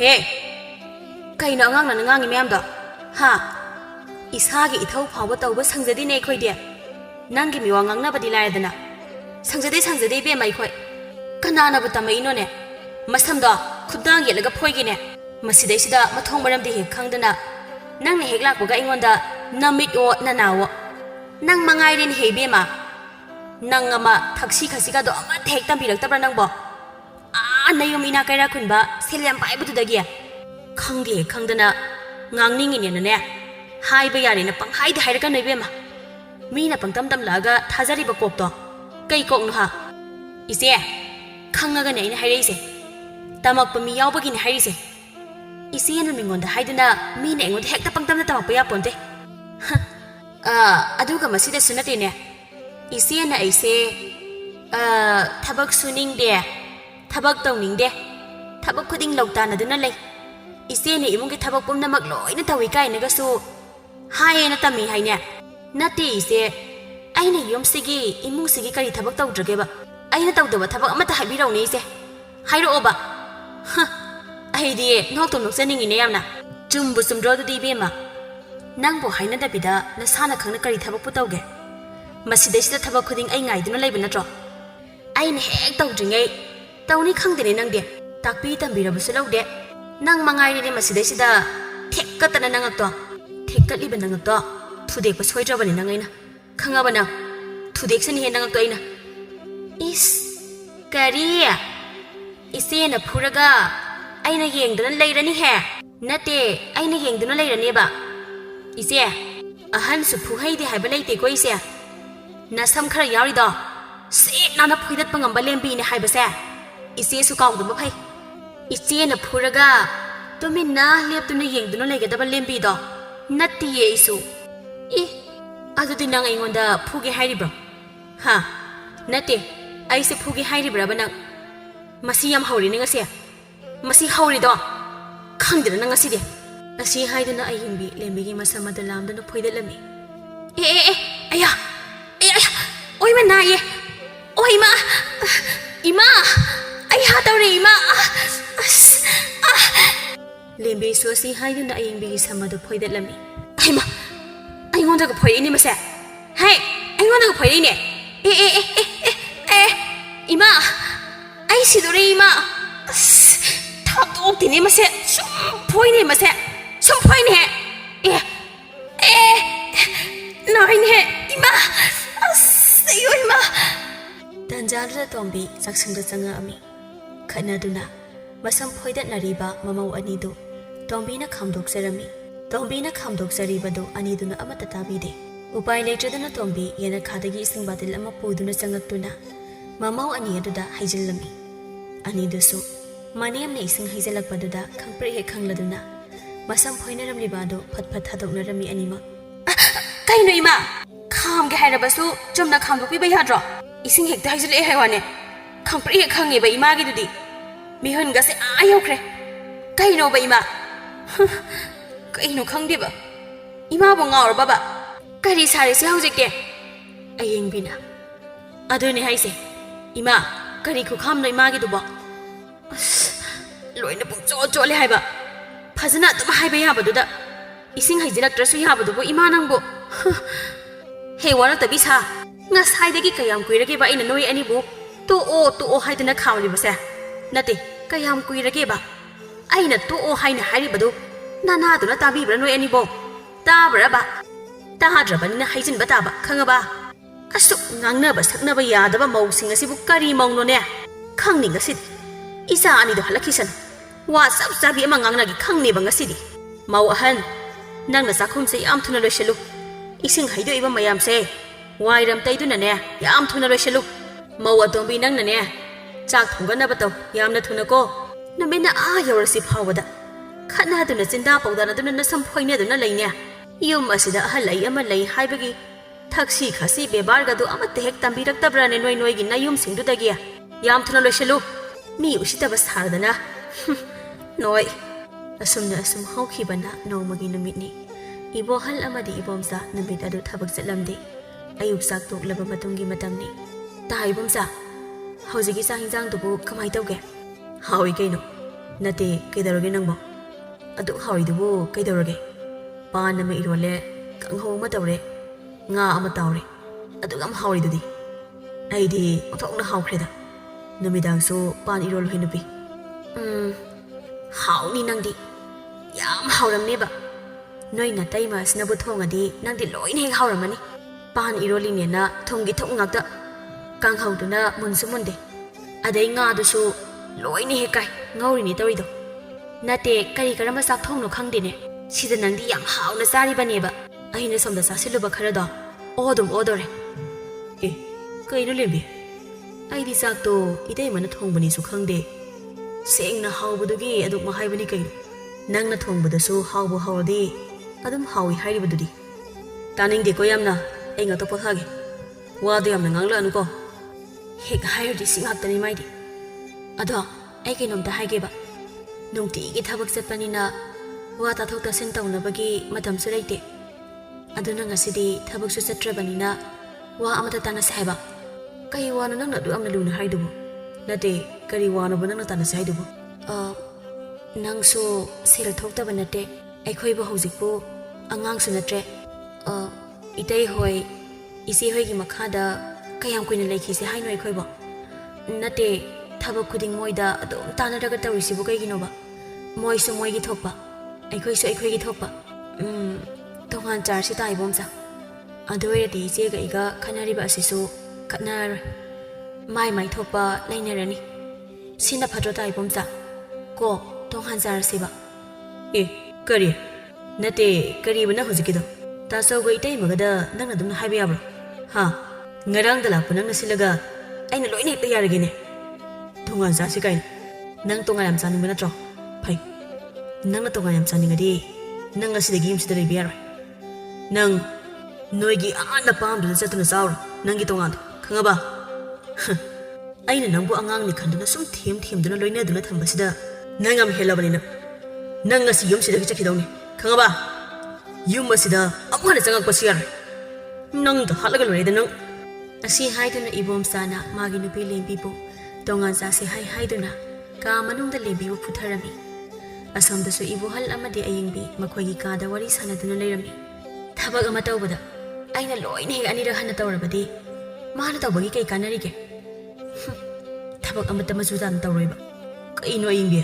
ꯍꯦ ꯀꯩꯅꯣ ꯑꯉꯥꯡꯅ ꯉꯥꯡꯉꯤ ꯃꯌꯥꯝꯗꯣ ꯏꯁꯥꯒꯤ ꯏꯊꯧ ꯐꯥꯎꯕ ꯇꯧꯕ ꯁꯪꯖꯗꯦꯅꯦ ꯑꯩꯈꯣꯏꯗꯤ ꯅꯪꯒꯤ ꯃꯤꯋꯥ ꯉꯥꯡꯅꯕꯗꯤ ꯂꯥꯏꯔꯗꯅ ꯁꯪꯖꯗꯦ ꯏꯕꯦꯝꯃ ꯑꯩꯈꯣꯏ ꯀꯅꯥꯅꯕꯨ ꯇꯝꯃꯛꯏꯅꯣꯅꯦ ꯃꯁꯝꯗꯣ ꯈꯨꯠꯗꯥꯡ ꯌꯦꯠꯂꯒ ꯐꯣꯏꯒꯤꯅꯦ ꯃꯁꯤꯗꯩꯁꯤꯗ ꯃꯊꯣꯡ ꯃꯔꯝꯗꯤ ꯍꯦꯛ ꯈꯪꯗꯅ ꯅꯪꯅ ꯍꯦꯛ ꯂꯥꯛꯄꯒ ꯑꯩꯉꯣꯟꯗ ꯅꯃꯤꯠꯑꯣ ꯅꯅꯥꯋꯣ ꯅꯪ ꯃꯉꯥꯏꯔꯦꯅꯦ ꯍꯦ ꯏꯕꯦꯝꯃ ꯅꯪ ꯑꯃ ꯊꯛꯁꯤ ꯈꯥꯁꯤꯒꯗꯣ ꯑꯃꯠꯇ ꯍꯦꯛ ꯇꯝꯕꯤꯔꯛꯇꯕ꯭ꯔꯥ ꯅꯪꯕꯣ ꯅꯌꯨꯝ ꯏꯅꯥ ꯀꯩꯔꯥ ꯈꯨꯟꯕ ꯁꯦꯜ ꯌꯥꯝ ꯄꯥꯏꯕꯗꯨꯗꯒꯤ ꯈꯪꯗꯦ ꯍꯦꯛ ꯈꯪꯗꯅ ꯉꯥꯡꯅꯤꯡꯉꯤꯅꯦꯅꯅꯦ ꯍꯥꯏꯕ ꯌꯥꯔꯦꯅ ꯄꯪꯍꯥꯏꯗ ꯍꯥꯏꯔꯛꯀꯅꯨ ꯏꯕꯦꯝꯃ ꯃꯤꯅ ꯄꯪꯇꯝ ꯇꯝꯂꯛꯑꯒ ꯊꯥꯖꯔꯤꯕ ꯀꯣꯛꯇꯣ ꯀꯩ ꯀꯣꯛꯅꯣ ꯏꯆꯦ ꯈꯪꯉꯒꯅꯦ ꯑꯩꯅ ꯍꯥꯏꯔꯛꯏꯁꯦ ꯇꯝꯃꯛꯄ ꯃꯤ ꯌꯥꯎꯕꯒꯤꯅꯦ ꯍꯥꯏꯔꯤꯁꯦ ꯏꯆꯦꯅ ꯃꯤꯉꯣꯟꯗ ꯍꯥꯏꯗꯨꯅ ꯃꯤꯅ ꯑꯩꯉꯣꯟꯗ ꯍꯦꯛꯇ ꯄꯪꯇꯝꯗ ꯇꯝꯃꯛꯄ ꯌꯥꯄꯣꯟꯇꯦ ꯑꯗꯨꯒ ꯃꯁꯤꯗꯁꯨ ꯅꯠꯇꯦꯅꯦ ꯏꯆꯦꯅ ꯑꯩꯁꯦ ꯊꯕꯛ ꯁꯨꯅꯤꯡꯗꯦ ꯊꯕꯛ ꯇꯧꯅꯤꯡꯗꯦ ꯊꯕꯛ ꯈꯨꯗꯤꯡ ꯂꯧꯇꯥꯅꯗꯨꯅ ꯂꯩ ꯏꯆꯦꯅ ꯏꯃꯨꯡꯒꯤ ꯊꯕꯛ ꯄꯨꯝꯅꯃꯛ ꯂꯣꯏꯅ ꯇꯧꯏ ꯀꯥꯏꯅꯒꯁꯨ ꯍꯥꯏꯌꯦꯅ ꯇꯝꯃꯤ ꯍꯥꯏꯅꯦ ꯅꯠꯇꯦ ꯏꯆꯦ ꯑꯩꯅ ꯌꯨꯝꯁꯤꯒꯤ ꯏꯃꯨꯡꯁꯤꯒꯤ ꯀꯔꯤ ꯊꯕꯛ ꯇꯧꯗ꯭ꯔꯒꯦꯕ ꯑꯩꯅ ꯇꯧꯗꯕ ꯊꯕꯛ ꯑꯃꯠꯇ ꯍꯥꯏꯕꯤꯔꯧꯅꯦ ꯏꯆꯦ ꯍꯥꯏꯔꯛꯑꯣꯕ ꯑꯩꯗꯤ ꯅꯣꯛꯆꯅꯤꯡꯉꯤꯅꯦ ꯌꯥꯝꯅ ꯆꯨꯝꯕꯨ ꯆꯨꯝꯗ꯭ꯔꯣ ꯑꯗꯨꯗꯤ ꯏꯕꯦꯝꯃ ꯅꯪꯕꯨ ꯍꯥꯏꯅꯗꯕꯤꯗ ꯅꯁꯥꯅ ꯈꯪꯅ ꯀꯔꯤ ꯊꯕꯛꯄꯨ ꯇꯧꯒꯦ ꯃꯁꯤꯗꯩꯁꯤꯗ ꯊꯕꯛ ꯈꯨꯗꯤꯡ ꯑꯩ ꯉꯥꯏꯗꯨꯅ ꯂꯩꯕ ꯅꯠꯇ꯭ꯔꯣ ꯑꯩꯅ ꯍꯦꯛ ꯇꯧꯗ꯭ꯔꯤꯉꯩ ꯇꯧꯅꯤ ꯈꯪꯗꯦꯅꯦ ꯅꯪꯗꯤ ꯇꯥꯛꯄꯤ ꯇꯝꯕꯤꯔꯕꯁꯨ ꯂꯧꯗꯦ ꯅꯪ ꯃꯉꯥꯏꯔꯦꯅꯦ ꯃꯁꯤꯗꯩꯁꯤꯗ ꯊꯦꯛꯀꯠꯇꯅ ꯅꯉꯛꯇꯣ ꯊꯦꯛꯀꯠꯂꯤꯕ ꯅꯉꯛꯇꯣ ꯊꯨꯗꯦꯛꯄ ꯁꯣꯏꯗ꯭ꯔꯕꯅꯤ ꯅꯪ ꯑꯩꯅ ꯈꯪꯉꯕ ꯅꯪ ꯊꯨꯗꯦꯛꯁꯅꯤꯍꯦ ꯅꯉꯛꯇꯣ ꯑꯩꯅ ꯏꯁ ꯀꯔꯤ ꯏꯆꯦꯅ ꯐꯨꯔꯒ ꯑꯩꯅ ꯌꯦꯡꯗꯨꯅ ꯂꯩꯔꯅꯤꯍꯦ ꯅꯠꯇꯦ ꯑꯩꯅ ꯌꯦꯡꯗꯨꯅ ꯂꯩꯔꯅꯦꯕ ꯏꯆꯦ ꯑꯍꯟꯁꯨ ꯐꯨꯍꯩꯗꯦ ꯍꯥꯏꯕ ꯂꯩꯇꯦꯀꯣ ꯏꯆꯦ ꯅꯁꯝ ꯈꯔ ꯌꯥꯎꯔꯤꯗꯣ ꯁꯦꯠ ꯅꯥꯟꯅ ꯐꯣꯏꯗꯠꯄ ꯉꯝꯕ ꯂꯦꯝꯕꯤꯅꯦ ꯍꯥꯏꯕꯁꯦ ꯏꯆꯦꯁꯨ ꯀꯥꯎꯗꯕ ꯐꯩ ꯏꯆꯦꯅ ꯐꯨꯔꯒ ꯇꯨꯃꯤꯟꯅ ꯂꯦꯞꯇꯨꯅ ꯌꯦꯡꯗꯨꯅ ꯂꯩꯒꯗꯕ ꯂꯦꯝꯕꯤꯗꯣ ꯅꯠꯇꯤꯌꯦ ꯑꯩꯁꯨ ꯑꯗꯨꯗꯤ ꯅꯪ ꯑꯩꯉꯣꯟꯗ ꯐꯨꯒꯦ ꯍꯥꯏꯔꯤꯕ꯭ꯔꯣ Nate, I say Pugi Heidi Brabana. Masiam Howling a sea. Masi Howlido. Kangdid and a city. A sea hiding I in be, lembing my summer the lamb than a poet let me. Aya! Oi, Manaye! Oi, ma! Ima! I had a rima! Lembe so see hiding the iron be some of the poet let me. I want to go point in him. Hey, I want to go point in it. Ima! I see the rima! Talk to him. Some point him. Some point here. No, in here. Ima! Say you, Ima! Tanjara Tombi, Saxon the Sangami. Kanaduna. Masam pointed Nariba, Mamma Anido. Tombina Kamdok Serami. Tombina Kamdok Saribado, Aniduna Amatabide. Upay later than a tombi, Yana Kadagi sing battle Amapuduna Sangatuna. Mamma Aniaduda, Hazelami. Aniduso. Maniam Nasing Hazelakbaduda, Kampre Kangladuna. Masam pointed of Libado, Patpatado Narami anima. Kainoima! Kam Gaharabasu, Jumna Kambuki Bayadra. Ising Hek Hazel Ehawane. Kampre Kangi by Magidi. Mihungas Ayokre. Kaino by Ima. Kaino Kangiba. Ima Bonga Baba. Kari Saris Yauzike. Aying Bina. Adoni Haise. Ima, Kari Kukam no Magiduba. Loina Pucho Jolly Haba. Pazanat Haibayabaduda. Ising Hazilatrasu Yabadubo Imanambo. Hey, one of the Bisa. Nas Haideki Kayam Quirageba in a no any book. To o hide in a county was there. Nati, Kayam Quirageba. I not to o hide Haribadu. Nana do not abibra no any book. Tabaraba. Tahadraban in a Haisin Bataba, Kangaba. A soup Nangabas, never Yadaba Mou sing a Sibukari Monone. Kangning a city. Isa Ani the Halakisan. What's up, Sabi among Anagi Kangnibang a city. Mauahan. Nang the Sakum say am to Nareshalu. Ising Haido even my am say. Why am Taidunane? Yam to Nareshalu. Moa don't be nang nane. Jack Tunganabato, Yam na Tunako. Namina your receipt Howada. Kana do not send up on the some point in a lane. You must see the Halay Amalay Haibagi. Taxi Kasi Bebarga do Amatek Tambirak Tabran and Noin Nayum sing to the gear. Yam to Nareshalu. Me, Ushita was hardana. Noi. Asumna asum Hokibana, no Magina Mitni. Ibo Hal Amadi Ibomsa, Nabita do Tabak Salamdi. Ayubsak took Labatungi Matamni. Tai Bomsa. Howzigisa Hinzang to book Kamaitoge. How we gain. Nate, Kedaroganambo. Adu how we do, Kedaroge. Panama Irole, Kangho Matore. Nga Amatauri. Adugam how we do thee. I did, talk the how creda. Namidang so, Pan Irol Hinupi. How ni Nangdi? Yam howram neba. Noina Taimas Nabutongadi, Nangdi loin howramani. Pan Irolinena, Tongi Tongata. Kang Hauduna, Munsumunde. Ade nga dusu, loini hekai, Ngaurini Torido. Nate, Karikaramasak Tono Kangdine. She's a Nandi Yam how Nasari Baneba. I know some the Sasiluba Carada. Odom odore. Kaino Limbi. I desato, Ideman at home when he's Kangde. Saying na how would you get at my high Nang na tongue but the so how will how day. Adam how we hide with the Tanning de Koyamna, ain't a topahagi. What the Amangla and go. Heck hired this thing up than mighty. Ada, I can the high gaba. No tea it have accept panina. What I thought I sent down a baggy, Madame Serete. Adonanga city, Tabuxus at Trebanina. Wa Amatana Saba. Kayuana nang do Amaluna hideable. Nate, Kariwana Banana Sideable. Nang so, Sir talked of a nate, a quiver hosipo, a ngang sunatre. Ite hoi, 𝐒𝐴𝐻𝐸 Makada, Kayam Queen Lake is a high no quiver. Nate, Tabakudding Moida, don't Tanaka receive Gaginova. Moiso Moigi Topa. A quiso a quiggy topa. Tongan Jarsita Ibomsa. Adore the Zega Canary Basiso, Katnar. My topa, Linerani. Sina Padrota Ibomsa. Go, Tongan Zarasiba. Curry. Nate, Curry when I was a kiddo. That's so great time, Magada, none of them have ever. Ha, Narang the Lapunanga Silaga. I know it the Yaragine. Tongan Zasikai. Nang Tongan Sunning Minatro. Pai. Nang Tongan Sunning a day. Nang as the games to the beer. Nang Noigi and the palm to the Saturn Sour. Nangitongan. Kangaba. ꯑꯩꯅ ꯅꯪꯕꯨ ꯑꯉꯥꯡꯅꯤ ꯈꯟꯗꯨꯅ ꯁꯨꯝ ꯊꯦꯝꯗꯨꯅ ꯂꯣꯏꯅꯗꯨꯅ ꯊꯝꯕꯁꯤꯗ ꯅꯪ ꯌꯥꯝ ꯍꯦꯜꯂꯕꯅꯤꯅ ꯅꯪ ꯉꯁꯤ ꯌꯨꯝꯁꯤꯗꯒꯤ ꯆꯠꯈꯤꯗꯧꯅꯤ ꯈꯪꯉꯕ ꯌꯨꯝ ꯑꯁꯤꯗ ꯑꯃꯨꯛ ꯍꯟꯅ ꯆꯪꯉꯛꯄꯁꯨ ꯌꯥꯔꯣꯏ ꯅꯪꯗ ꯍꯥꯠꯂꯒ ꯂꯣꯏꯔꯦꯗ ꯅꯪ ꯑꯁꯤ ꯍꯥꯏꯗꯨꯅ ꯏꯕꯣꯝꯆꯥꯅ ꯃꯥꯒꯤ ꯅꯨꯄꯤ ꯂꯦꯝꯕꯤꯕꯨ ꯇꯣꯉꯥꯟ ꯆꯥꯁꯤ ꯍꯥꯏꯗꯨꯅ ꯀꯥ ꯃꯅꯨꯡꯗ ꯂꯦꯝꯕꯤꯕꯨ ꯐꯨꯊꯔꯝꯃꯤ ꯑꯁꯣꯝꯗꯁꯨ ꯏꯕꯣꯍꯜ ꯑꯃꯗꯤ ꯑꯌꯤꯡꯕꯤ ꯃꯈꯣꯏꯒꯤ ꯀꯥꯗ ꯋꯥꯔꯤ ꯁꯥꯟꯅꯗꯨꯅ ꯂꯩꯔꯝꯃꯤ ꯊꯕꯛ ꯑꯃ ꯇꯧꯕꯗ ꯑꯩꯅ ꯂꯣꯏꯅ ꯍꯦꯛ ꯑꯅꯤꯔꯛ ꯍꯟꯅ ꯇꯧꯔꯕꯗꯤ ꯃꯥꯅ ꯇꯧꯕꯒꯤ ꯀꯩ ꯀꯥꯟꯅꯔꯤꯒꯦ ꯊꯕꯛ ꯑꯃꯠꯇ ꯃꯆꯨ ꯇꯥꯅ ꯇꯧꯔꯣꯏꯕ ꯀꯩꯅꯣ ꯑꯌꯤꯡꯕꯤ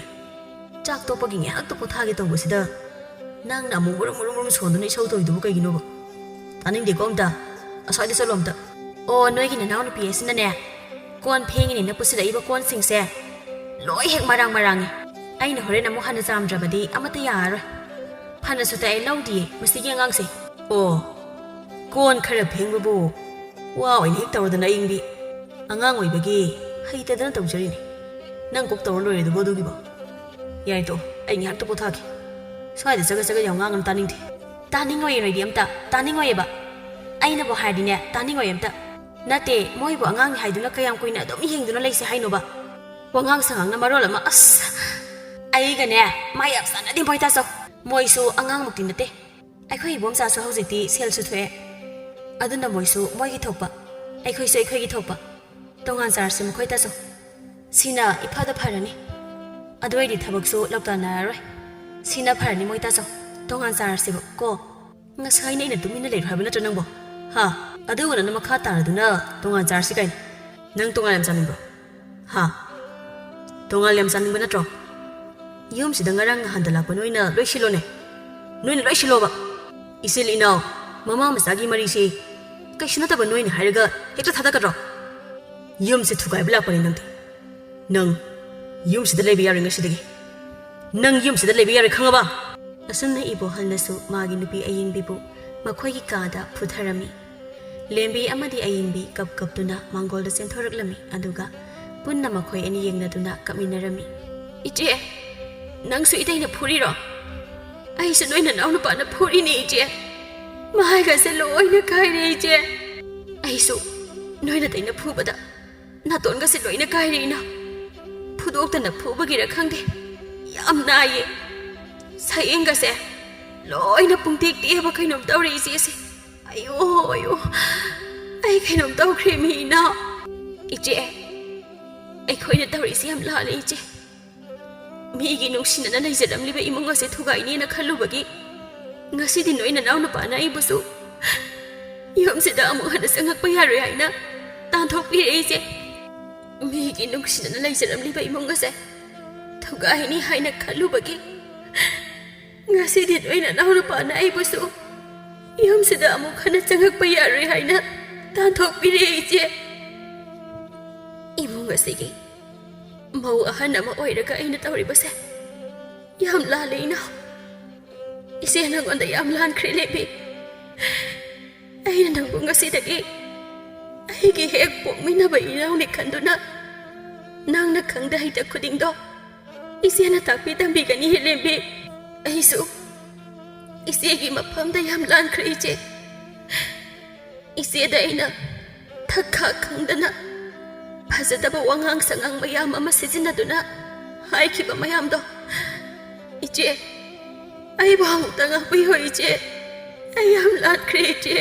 ꯆꯥꯛ ꯇꯣꯛꯄꯒꯤ ꯉꯥꯏꯍꯥꯛꯇ ꯄꯣꯊꯥꯒꯦ ꯇꯧꯕꯁꯤꯗ ꯅꯪꯅ ꯑꯃꯨꯛ ꯃꯨrum ꯁꯣꯟꯗꯨꯅ ꯏꯁꯧ ꯇꯧꯏꯗꯨꯕꯨ ꯀꯩꯒꯤꯅꯣꯕ ꯇꯥꯅꯤꯡꯗꯦꯀꯣ ꯑꯝꯇ ꯑꯁ꯭ꯋꯥꯏꯗ ꯆꯠꯂꯣ ꯑꯝꯇ ꯑꯣ ꯅꯣꯏꯒꯤ ꯅꯅꯥꯎꯅꯨꯄꯤ ꯑꯁꯤꯅꯅꯦ ꯀꯣꯟ ꯐꯦꯡꯉꯤꯅꯦꯅ ꯄꯨꯁꯤꯜꯂꯛꯏꯕ ꯀꯣꯟꯁꯤꯡꯁꯦ ꯂꯣꯏ ꯍꯦꯛ ꯃꯔꯥꯡꯉꯦ ꯑꯩꯅ ꯍꯣꯔꯦꯟ ꯑꯃꯨꯛ ꯍꯟꯅ ꯆꯥꯝꯗ꯭ꯔꯕꯗꯤ ꯑꯃꯠꯇ ꯌꯥꯔꯔꯣꯏ ꯐꯅꯁꯨ ꯇꯥꯏ ꯂꯧꯗꯤꯌꯦ ꯃꯁꯤꯒꯤ ꯑꯉꯥꯡꯁꯦ ꯑꯣ ꯀꯣꯟ ꯈꯔ ꯐꯦꯡꯕꯕꯨ ꯋꯥ ꯑꯣꯏꯅ ꯍꯦꯛ ꯇꯧꯔꯗꯅ ꯑꯌꯤꯡꯕꯤ ꯑꯉꯥꯡ ꯑꯣꯏꯕꯒꯤ ꯍꯩꯇꯗꯅ ꯇꯧꯖꯔꯤꯅꯤ ꯅꯪ ꯀꯣꯛ ꯇꯧꯔ ꯂꯣꯏꯔꯦꯗꯨꯕꯨ ꯑꯗꯨꯒꯤꯕꯣ ꯌꯥꯏ ꯇꯣ ꯑꯩ ꯉꯥꯏꯍꯥꯛꯇ ꯄꯣꯊꯥꯒꯦ ꯁ꯭ꯋꯥꯏꯗ ꯆꯒꯠ ꯌꯥꯝ ꯉꯥꯡꯒꯅꯨ ꯇꯥꯅꯤꯡꯗꯦ ꯇꯥꯅꯤꯡꯉꯣꯏꯌꯦ ꯅꯣꯏꯗꯤ ꯑꯝꯇ ꯇꯥꯅꯤꯡꯉꯣꯏꯌꯦꯕ ꯑꯩꯅꯕꯨ ꯍꯥꯏꯔꯗꯤꯅꯦ ꯇꯥꯅꯤꯡꯉꯣꯏ ꯑꯝꯇ ꯅꯠꯇꯦ ꯃꯣꯏꯕꯨ ꯑꯉꯥꯡꯅꯤ ꯍꯥꯏꯗꯨꯅ ꯀꯌꯥꯝ ꯀꯨꯏꯅ ꯑꯗꯨꯝ ꯌꯦꯡꯗꯨꯅ ꯂꯩꯁꯦ ꯍꯥꯏꯅꯣꯕ ꯋꯥꯉꯥꯡ ꯁꯉꯥꯡꯅ ꯃꯔꯣꯜ ꯑꯃ ꯑꯁ ꯑꯩꯒꯅꯦ ꯃꯥ ꯌꯥꯝ ꯆꯥꯟꯅꯗꯦ ꯃꯣꯏ ꯇꯥꯆꯧ ꯃꯣꯏꯁꯨ ꯑꯉꯥꯡꯃꯨꯛꯇꯤ ꯅꯠꯇꯦ ꯑꯩꯈꯣꯏ ꯏꯕꯣꯝꯆꯥꯁꯨ ꯍꯧꯖꯤꯛꯇꯤ ꯁꯦꯜꯁꯨ ꯊꯣꯛꯑꯦ ꯑꯗꯨꯅ ꯃꯣꯏꯁꯨ ꯃꯣꯏꯒꯤ ꯊꯣꯛꯄ ꯑꯩꯈꯣꯏꯁꯨ ꯑꯩꯈꯣꯏꯒꯤ ꯊꯣꯛꯄ ꯇꯣꯉꯥꯟ ꯆꯥꯔꯁꯤ ꯃꯈꯣꯏ ꯇꯥꯆꯧ ꯁꯤꯅ ꯏꯐꯗ ꯐꯔꯅꯤ ꯑꯗꯨ ꯑꯣꯏꯗꯤ ꯊꯕꯛꯁꯨ ꯂꯧꯇꯥꯟꯅꯔꯔꯣꯏ ꯁꯤꯅ ꯐꯔꯅꯤ ꯃꯣꯏ ꯇꯥꯆꯧ ꯇꯣꯉꯥꯟ ꯆꯥꯔꯁꯤꯕ ꯀꯣ ꯉꯁꯥꯏꯅ ꯑꯩꯅ ꯇꯨꯃꯤꯟꯅ ꯂꯩꯔꯣ ꯍꯥꯏꯕ ꯅꯠꯇ꯭ꯔ ꯅꯪꯕꯣ ꯍꯥ ꯑꯗꯨꯒ ꯅꯪꯅ ꯃꯈꯥ ꯇꯥꯔꯗꯨꯅ ꯇꯣꯉꯥꯟ ꯆꯥꯔꯁꯤ ꯀꯥꯏꯅ ꯅꯪ ꯇꯣꯉꯥꯟ ꯌꯥꯝ ꯆꯥꯅꯤꯡꯕ꯭ꯔꯣ ꯍꯥ ꯇꯣꯉꯥꯟ ꯌꯥꯝ ꯆꯥꯅꯤꯡꯕ ꯅꯠꯇ꯭ꯔꯣ ꯌꯨꯝꯁꯤꯗ ꯉꯔꯥꯡ ꯅꯍꯥꯟꯗ ꯂꯥꯛꯄ ꯅꯣꯏꯅ ꯂꯣꯏꯁꯤꯜꯂꯣꯅꯦ ꯅꯣꯏꯅ ꯂꯣꯏꯁꯤꯜꯂꯣꯕ ꯏꯆꯤꯜ ꯏꯅꯥꯎ ꯃꯃꯥ ꯃꯆꯥꯒꯤ ꯃꯔꯤꯁꯤ ꯀꯩꯁꯨ ꯅꯠꯇꯕ ꯅꯣꯏꯅ ꯍꯥꯏꯔꯒ ꯍꯦꯛꯇ ꯊꯥꯗꯛꯀꯗ꯭ꯔꯣ ꯌꯨꯝꯁꯦ ꯊꯨꯒꯥꯏꯕ ꯂꯥꯛꯄꯅꯤ ꯅꯪꯗꯤ ꯅꯪ ꯌꯨꯝꯁꯤꯗ ꯂꯩꯕ ꯌꯥꯔꯣꯏ ꯉꯁꯤꯗꯒꯤ ꯅꯪ ꯌꯨꯝꯁꯤꯗ ꯂꯩꯕ ꯌꯥꯔꯣꯏ ꯈꯪꯉꯕ ꯑꯁꯨꯝꯅ ꯏꯕꯣꯍꯜꯅꯁꯨ ꯃꯥꯒꯤ ꯅꯨꯄꯤ ꯑꯌꯤꯡꯕꯤꯕꯨ ꯃꯈꯣꯏꯒꯤ ꯀꯥꯗ ꯐꯨꯊꯔꯝꯃꯤ ꯂꯦꯝꯕꯤ ꯑꯃꯗꯤ ꯑꯌꯤꯡꯕꯤ ꯀꯞꯇꯨꯅ ꯃꯥꯡꯒꯣꯜꯗ ꯆꯦꯟꯊꯣꯔꯛꯂꯝꯃꯤ ꯑꯗꯨꯒ ꯄꯨꯟꯅ ꯃꯈꯣꯏ ꯑꯅꯤ ꯌꯦꯡꯅꯗꯨꯅ ꯀꯞꯃꯤꯟꯅꯔꯝꯃꯤ ꯏꯆꯦ ꯅꯪꯁꯨ ꯏꯇꯩꯅ ꯐꯨꯔꯤꯔꯣ ꯑꯩꯁꯨ ꯅꯣꯏ ꯅꯅꯥꯎꯅꯨꯄꯥꯅ ꯐꯨꯔꯤꯅꯤ ꯏꯆꯦ ꯃꯍꯥꯏꯒꯁꯦ ꯂꯣꯏꯅ ꯀꯥꯏꯔꯦ ꯏꯆꯦ ꯑꯩꯁꯨ ꯅꯣꯏꯅ ꯇꯩꯅ ꯐꯨꯕꯗ ꯅꯥꯇꯣꯟꯒꯁꯦ ꯂꯣꯏꯅ ꯀꯥꯏꯔꯦ ꯐꯨꯗꯣꯛꯇꯅ ꯐꯨꯕꯒꯤꯔ ꯈꯪꯗꯦ ꯌꯥꯝ ꯅꯥꯏꯌꯦ ꯁꯥꯌꯦꯡꯒꯁꯦ ꯂꯣꯏꯅ ꯄꯨꯡꯇꯦꯛ ꯇꯦꯛꯑꯕ ꯀꯩꯅꯣꯝ ꯇꯧꯔꯦ ꯏꯆꯦꯁꯦ ꯑꯌꯣ ꯑꯩ ꯀꯩꯅꯣꯝ ꯇꯧꯈ꯭ꯔꯦ ꯃꯤ ꯏꯅꯥꯎ ꯏꯆꯦ ꯑꯩꯈꯣꯏꯅ ꯇꯧꯔꯤꯁꯤ ꯌꯥꯝ ꯂꯥꯜꯂꯦ ꯏꯆꯦ ꯃꯤꯒꯤ ꯅꯨꯡꯁꯤꯅꯅ ꯂꯩꯖꯔꯝꯂꯤꯕ ꯏꯃꯨꯡ ꯑꯁꯦ ꯊꯨꯒꯥꯏꯅꯦꯅ ꯈꯜꯂꯨꯕꯒꯤ ꯉꯁꯤꯗꯤ ꯅꯣꯏ ꯅꯅꯥꯎꯅꯨꯄꯥꯅ ꯑꯩꯕꯨꯁꯨ ꯌꯨꯝꯁꯤꯗ ꯑꯃꯨꯛ ꯍꯟꯅ ꯆꯪꯉꯛꯄ ꯌꯥꯔꯣꯏ ꯍꯥꯏꯅ ꯇꯥꯟꯊꯣꯛꯄꯤꯔꯦ ꯏꯆꯦ ꯃꯤꯒꯤ ꯅꯨꯡꯁꯤꯅꯅ ꯂꯩꯖꯔꯝꯂꯤꯕ ꯏꯃꯨꯡ ꯑꯁꯦ ꯊꯨꯒꯥꯏꯅꯤ ꯍꯥꯏꯅ ꯈꯜꯂꯨꯕꯒꯤ ꯉꯁꯤꯗꯤ ꯅꯣꯏ ꯅꯅꯥꯎꯅꯨꯄꯥꯅ ꯑꯩꯕꯨꯁꯨ ꯌꯨꯝꯁꯤꯗ ꯑꯃꯨꯛ ꯍꯟꯅ ꯆꯪꯉꯛꯄ ꯌꯥꯔꯣꯏ ꯍꯥꯏꯅ ꯇꯥꯟꯊꯣꯛꯄꯤꯔꯦ ꯏꯆꯦ ꯏꯃꯨꯡ ꯑꯁꯤꯒꯤ ꯃꯧ ꯑꯍꯟ ꯑꯃ ꯑꯣꯏꯔꯒ ꯑꯩꯅ ꯇꯧꯔꯤꯕꯁꯦ ꯌꯥꯝ ꯂꯥꯜꯂꯦ ꯏꯅꯥꯎ ꯏꯆꯦ ꯅꯪꯉꯣꯟꯗ ꯌꯥꯝ ꯂꯥꯟꯈ꯭ꯔꯦ ꯂꯦꯝꯕꯤ ꯑꯩꯅ ꯅꯪꯕꯨ ꯉꯁꯤꯗꯒꯤ ꯑꯩꯒꯤ ꯍꯦꯛ ꯄꯣꯛꯃꯤꯟꯅꯕ ꯏꯅꯥꯎꯅꯤ ꯈꯟꯗꯨꯅ ꯅꯪꯅ ꯈꯪꯗ ꯍꯩꯇ ꯈꯨꯗꯤꯡꯗꯣ ꯏꯆꯦꯅ ꯇꯥꯛꯄꯤ ꯇꯝꯕꯤꯒꯅꯤ ꯂꯦꯝꯕꯤ ꯑꯩꯁꯨ ꯏꯆꯦꯒꯤ ꯃꯐꯝꯗ ꯌꯥꯝ ꯂꯥꯟꯈ꯭ꯔꯦ ꯏꯆꯦ ꯏꯆꯦꯗ ꯑꯩꯅ ꯊꯛꯈꯥ ꯈꯪꯗꯅ ꯐꯖꯗꯕ ꯋꯥꯉꯥꯡ ꯁꯉꯥꯡ ꯃꯌꯥꯝ ꯑꯃ ꯁꯤꯖꯤꯟꯅꯗꯨꯅ ꯍꯥꯏꯈꯤꯕ ꯃꯌꯥꯝꯗꯣ ꯏꯆꯦ ꯑꯩꯕꯨ ꯑꯃꯨꯛꯇ ꯉꯥꯛꯄꯤꯌꯣ ꯏꯆꯦ ꯑꯩ ꯌꯥꯝ ꯂꯥꯟꯈ꯭ꯔꯦ ꯏꯆꯦ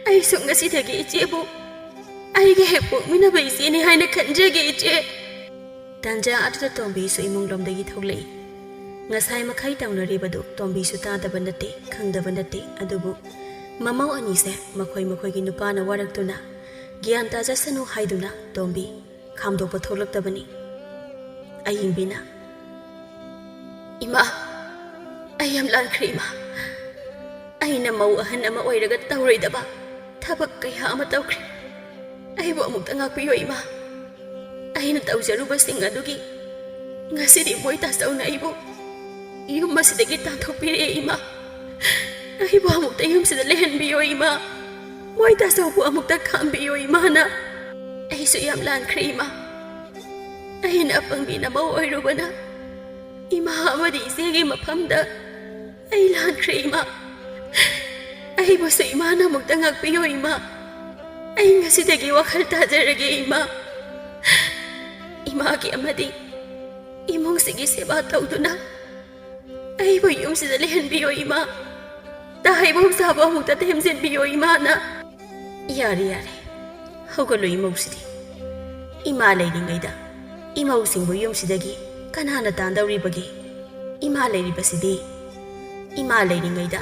ꯑꯩꯁꯨ ꯉꯁꯤꯗꯒꯤ ꯏꯆꯦꯕꯨ ꯑꯩꯒꯤ ꯍꯦꯛ ꯄꯣꯛꯃꯤꯟꯅꯕ ꯏꯆꯦꯅꯤ ꯍꯥꯏꯅ ꯈꯟꯖꯒꯦ ꯏꯆे ꯇꯥꯟꯖꯥ ꯑꯗꯨꯗ ꯇꯣꯝꯕꯤꯁꯨ ꯏꯃꯨꯡꯂꯣꯝꯗꯒꯤ ꯊꯣꯛꯂꯛꯏ ꯉꯁꯥꯏ ꯃꯈꯩ ꯇꯧꯅꯔꯤꯕꯗꯨ ꯇꯣꯝꯕꯤꯁꯨ ꯇꯥꯗꯕ ꯅꯠꯇꯦ ꯈꯪꯗꯕ ꯅꯠꯇꯦ ꯑꯗꯨꯕꯨ ꯃꯃꯧ ꯑꯅꯤꯁꯦ ꯃꯈꯣꯏꯒꯤ ꯅꯨꯄꯥꯅ ꯋꯥꯔꯛꯇꯨꯅ ꯒ꯭ꯌꯥꯟ ꯇꯥꯖꯁꯅꯨ ꯍꯥꯏꯗꯨꯅ ꯇꯣꯝꯕꯤ ꯈꯥꯝꯗꯣꯛꯄ ꯊꯣꯛꯂꯛꯇꯕꯅꯤ ꯑꯌꯤꯡꯕꯤꯅ ꯏꯃꯥ ꯑꯩ ꯌꯥꯝ ꯂꯥꯟꯈ꯭ꯔꯦ ꯏꯃꯥ ꯑꯩꯅ ꯃꯧ ꯑꯍꯟ ꯑꯃ ꯑꯣꯏꯔꯒ ꯇꯧꯔꯣꯏꯗꯕ ꯊꯕꯛ ꯀꯌꯥ ꯑꯃ ꯇꯧꯈ꯭ꯔꯦ ꯑꯩꯕꯨ ꯑꯃꯨꯛꯇ ꯉꯥꯛꯄꯤꯌꯣ ꯏꯃꯥ ꯑꯩꯅ ꯇꯧꯖꯔꯨꯕꯁꯤꯡ ꯑꯗꯨꯒꯤ ꯉꯁꯤꯗꯤ ꯃꯣꯏ ꯇꯥꯆꯧꯅ ꯑꯩꯕꯨ ꯌꯨꯝ ꯑꯁꯤꯗꯒꯤ ꯇꯥꯟꯊꯣꯛꯄꯤꯔꯦ ꯏꯃꯥ ꯑꯩꯕꯨ ꯑꯃꯨꯛꯇ ꯌꯨꯝꯁꯤꯗ ꯂꯩꯍꯟꯕꯤꯌꯣ ꯏꯃꯥ ꯃꯣꯏ ꯇꯥꯆꯧꯕꯨ ꯑꯃꯨꯛꯇ ꯈꯥꯝꯕꯤꯌꯣ ꯏꯃꯥꯅ ꯑꯩꯁꯨ ꯌꯥꯝ ꯂꯥꯟꯈ꯭ꯔꯦ ꯏꯃꯥ ꯑꯩꯅ ꯑꯄꯪꯕꯤ ꯅꯃꯧ ꯑꯣꯏꯔꯨꯕꯅ ꯏꯃꯥ ꯑꯃꯗꯤ ꯏꯆꯦꯒꯤ ꯃꯐꯝꯗ ꯑꯩ ꯂꯥꯟꯈ꯭ꯔꯦ ꯏꯃꯥ ꯑꯩꯕꯨꯁꯨ ꯏꯃꯥꯅ ꯑꯃꯨꯛꯇ ꯉꯥꯛꯄꯤꯌꯣ ꯏꯃꯥ ꯑꯩ ꯉꯁꯤꯗꯒꯤ ꯋꯥꯈꯜ ꯇꯥꯖꯔꯒꯦ ꯏꯃꯥ ꯏꯃꯥꯒꯤ ꯑꯃꯗꯤ ꯏꯃꯨꯡꯁꯤꯒꯤ ꯁꯦꯕꯥ ꯇꯧꯗꯨꯅ ꯑꯩꯕꯨ ꯌꯨꯝꯁꯤꯗ ꯂꯩꯍꯟꯕꯤꯌꯣ ꯏꯃꯥ ꯇꯥꯍꯩꯕ ꯆꯥꯕ ꯑꯃꯨꯛꯇ ꯊꯦꯝꯖꯤꯟꯕꯤꯌꯣ ꯏꯃꯥꯅ ꯌꯥꯔꯦ ꯌꯥꯔꯦ ꯍꯧꯒꯠꯂꯨ ꯏꯃꯧꯁꯤꯗꯤ ꯏꯃꯥ ꯂꯩꯔꯤꯉꯩꯗ ꯏꯃꯧꯁꯤꯡꯕꯨ ꯌꯨꯝꯁꯤꯗꯒꯤ ꯀꯅꯥꯅ ꯇꯥꯟꯗꯧꯔꯤꯕꯒꯦ ꯏꯃꯥ ꯂꯩꯔꯤꯕꯁꯤꯗꯤ ꯏꯃꯥ ꯂꯩꯔꯤꯉꯩꯗ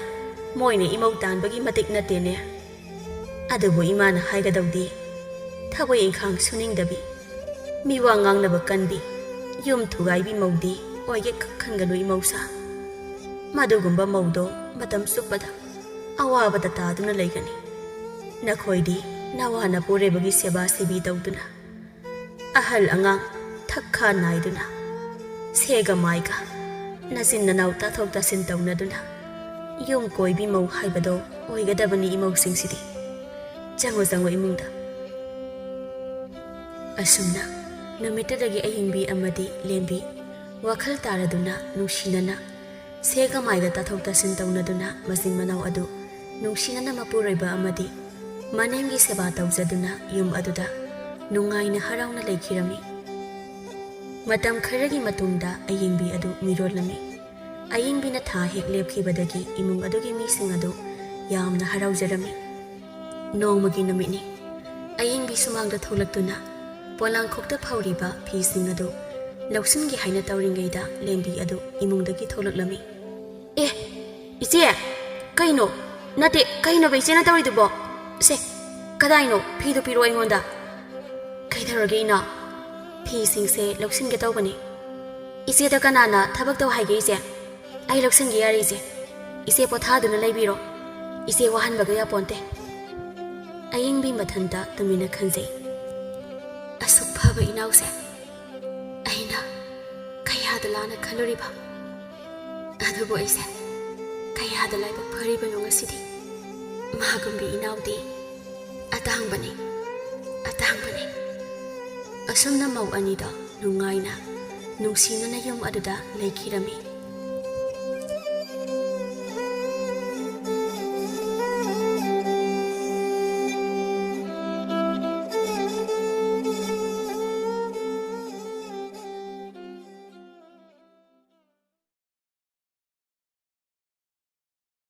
ꯃꯣꯏꯅ ꯏꯃꯧ ꯇꯥꯟꯕꯒꯤ ꯃꯇꯤꯛ ꯅꯠꯇꯦꯅꯦ ꯑꯗꯨꯕꯨ ꯏꯃꯥꯅ ꯍꯥꯏꯒꯗꯧꯗꯤ ꯊꯕꯛ ꯏꯪꯈꯥꯡ ꯁꯨꯅꯤꯡꯗꯕꯤ ꯃꯤꯋꯥ ꯉꯥꯡꯅꯕ ꯀꯟꯕꯤ ꯌꯨꯝ ꯊꯨꯒꯥꯏꯕꯤ ꯃꯧꯗꯤ ꯑꯣꯏꯒꯦ ꯈꯟꯒꯅꯨ ꯏꯃꯧꯁꯥ ꯃꯗꯨꯒꯨꯝꯕ ꯃꯧꯗꯣ ꯃꯇꯝ ꯆꯨꯞꯄꯗ ꯑꯋꯥꯕꯗ ꯇꯥꯗꯨꯅ ꯂꯩꯒꯅꯤ ꯅꯈꯣꯏꯗꯤ ꯅꯋꯥ ꯅꯄꯨꯔꯣꯏꯕꯒꯤ ꯁꯦꯕꯥ ꯁꯦꯕꯤ ꯇꯧꯗꯨꯅ ꯑꯍꯜ ꯑꯉꯥꯡ ꯊꯛꯈꯥ ꯅꯥꯏꯗꯨꯅ ꯁꯦꯒ ꯃꯥꯏꯒ ꯅꯆꯤꯟ ꯅꯅꯥꯎ ꯇꯥꯊꯣꯛ ꯇꯥꯁꯤꯟ ꯇꯧꯅꯗꯨꯅ ꯌꯨꯝ ꯀꯣꯏꯕꯤ ꯃꯧ ꯍꯥꯏꯕꯗꯣ ꯑꯣꯏꯒꯗꯕꯅꯤ ꯏꯃꯧꯁꯤꯡꯁꯤꯗꯤ ꯆꯪꯉꯣ ꯆꯪꯉꯣ ꯏꯃꯨꯡꯗ ꯑꯁꯨꯝꯅ ꯅꯨꯃꯤꯠꯇꯨꯗꯒꯤ ꯑꯍꯤꯡꯕꯤ ꯑꯃꯗꯤ ꯂꯦꯝꯕꯤ ꯋꯥꯈꯜ ꯇꯥꯔꯗꯨꯅ ꯅꯨꯡꯁꯤꯅꯅ ꯁꯦꯒ ꯃꯥꯏꯒ ꯇꯥꯊꯣꯛ ꯇꯥꯁꯤꯟ ꯇꯧꯅꯗꯨꯅ ꯃꯆꯤꯟ ꯃꯅꯥꯎ ꯑꯗꯨ ꯅꯨꯡꯁꯤꯅꯅ ꯃꯄꯨꯔꯣꯏꯕ ꯑꯃꯗꯤ ꯃꯅꯦꯝꯒꯤ ꯁꯦꯕꯥ ꯇꯧꯖꯗꯨꯅ ꯌꯨꯝ ꯑꯗꯨꯗ ꯅꯨꯡꯉꯥꯏꯅ ꯍꯔꯥꯎꯅ ꯂꯩꯈꯤꯔꯝꯃꯤ ꯃꯇꯝ ꯈꯔꯒꯤ ꯃꯇꯨꯡꯗ ꯑꯌꯤꯡꯕꯤ ꯑꯗꯨ ꯃꯤꯔꯣꯜꯂꯝꯃꯤ ꯑꯌꯤꯡꯕꯤꯅ ꯊꯥ ꯍꯦꯛ ꯂꯦꯞꯈꯤꯕꯗꯒꯤ ꯏꯃꯨꯡ ꯑꯗꯨꯒꯤ ꯃꯤꯁꯤꯡ ꯑꯗꯨ ꯌꯥꯝꯅ ꯍꯔꯥꯎꯖꯔꯝꯃꯤ ꯅꯣꯡꯃꯒꯤ ꯅꯨꯃꯤꯠꯅꯤ ꯑꯌꯤꯡꯕꯤ ꯁꯨꯃꯥꯡꯗ ꯊꯣꯛꯂꯛꯇꯨꯅ ꯄꯣꯂꯥꯡꯈꯣꯛꯇ ꯐꯧꯔꯤꯕ ꯐꯤꯁꯤꯡ ꯑꯗꯨ ꯂꯧꯁꯤꯟꯒꯦ ꯍꯥꯏꯅ ꯇꯧꯔꯤꯉꯩꯗ ꯂꯦꯝꯕꯤ ꯑꯗꯨ ꯏꯃꯨꯡꯗꯒꯤ ꯊꯣꯛꯂꯛꯂꯝꯃꯤ ꯑꯦ ꯏꯆꯦ ꯀꯩꯅꯣ ꯅꯠꯇꯦ ꯀꯩꯅꯣꯕ ꯏꯆꯦꯅ ꯇꯧꯔꯤꯗꯨꯕꯣ ꯁꯦ ꯀꯗꯥꯏꯅꯣ ꯐꯤꯗꯨ ꯄꯤꯔꯣ ꯑꯩꯉꯣꯟꯗ ꯀꯩꯗꯧꯔꯒꯦ ꯏꯅꯥ ꯐꯤꯁꯤꯡꯁꯦ ꯂꯧꯁꯤꯟꯒꯦ ꯇꯧꯕꯅꯤ ꯏꯆꯦꯗ ꯀꯅꯥꯅ ꯊꯕꯛ ꯇꯧ ꯍꯥꯏꯒꯦ ꯏꯆꯦ ꯑꯩ ꯂꯧꯁꯤꯟꯒꯦ ꯌꯥꯔꯦ ꯏꯆꯦ ꯄꯣꯊꯥꯗꯨꯅ ꯂꯩꯕꯤꯔꯣ ꯏꯆꯦ ꯋꯥꯍꯟꯕꯒ ꯌꯥꯄꯣꯟꯇꯦ ꯑꯌꯤꯡꯕꯤ ꯃꯊꯟꯇ ꯇꯨꯃꯤꯟꯅ ꯈꯟꯖꯩ ꯑꯁꯨꯛ ꯐꯕ ꯏꯅꯥꯎꯁꯦ ꯑꯩꯅ ꯀꯌꯥꯗ ꯂꯥꯟꯅ ꯈꯜꯂꯨꯔꯤꯕ ꯑꯗꯨꯕꯨ ꯑꯩꯁꯦ ꯀꯌꯥꯗ ꯂꯥꯏꯕꯛ ꯐꯔꯤꯕꯅꯣ ꯉꯁꯤꯗꯤ ꯃꯥꯒꯨꯝꯕꯤ ꯏꯅꯥꯎꯗꯤ ꯑꯇꯥꯡꯕꯅꯤ ꯑꯇꯥꯡꯕꯅꯤ ꯑꯁꯨꯝꯅ ꯃꯧ ꯑꯅꯤꯗꯣ ꯅꯨꯡꯉꯥꯏꯅ ꯅꯨꯡꯁꯤꯅꯅ ꯌꯨꯝ ꯑꯗꯨꯗ ꯂꯩꯈꯤꯔꯝꯃꯤ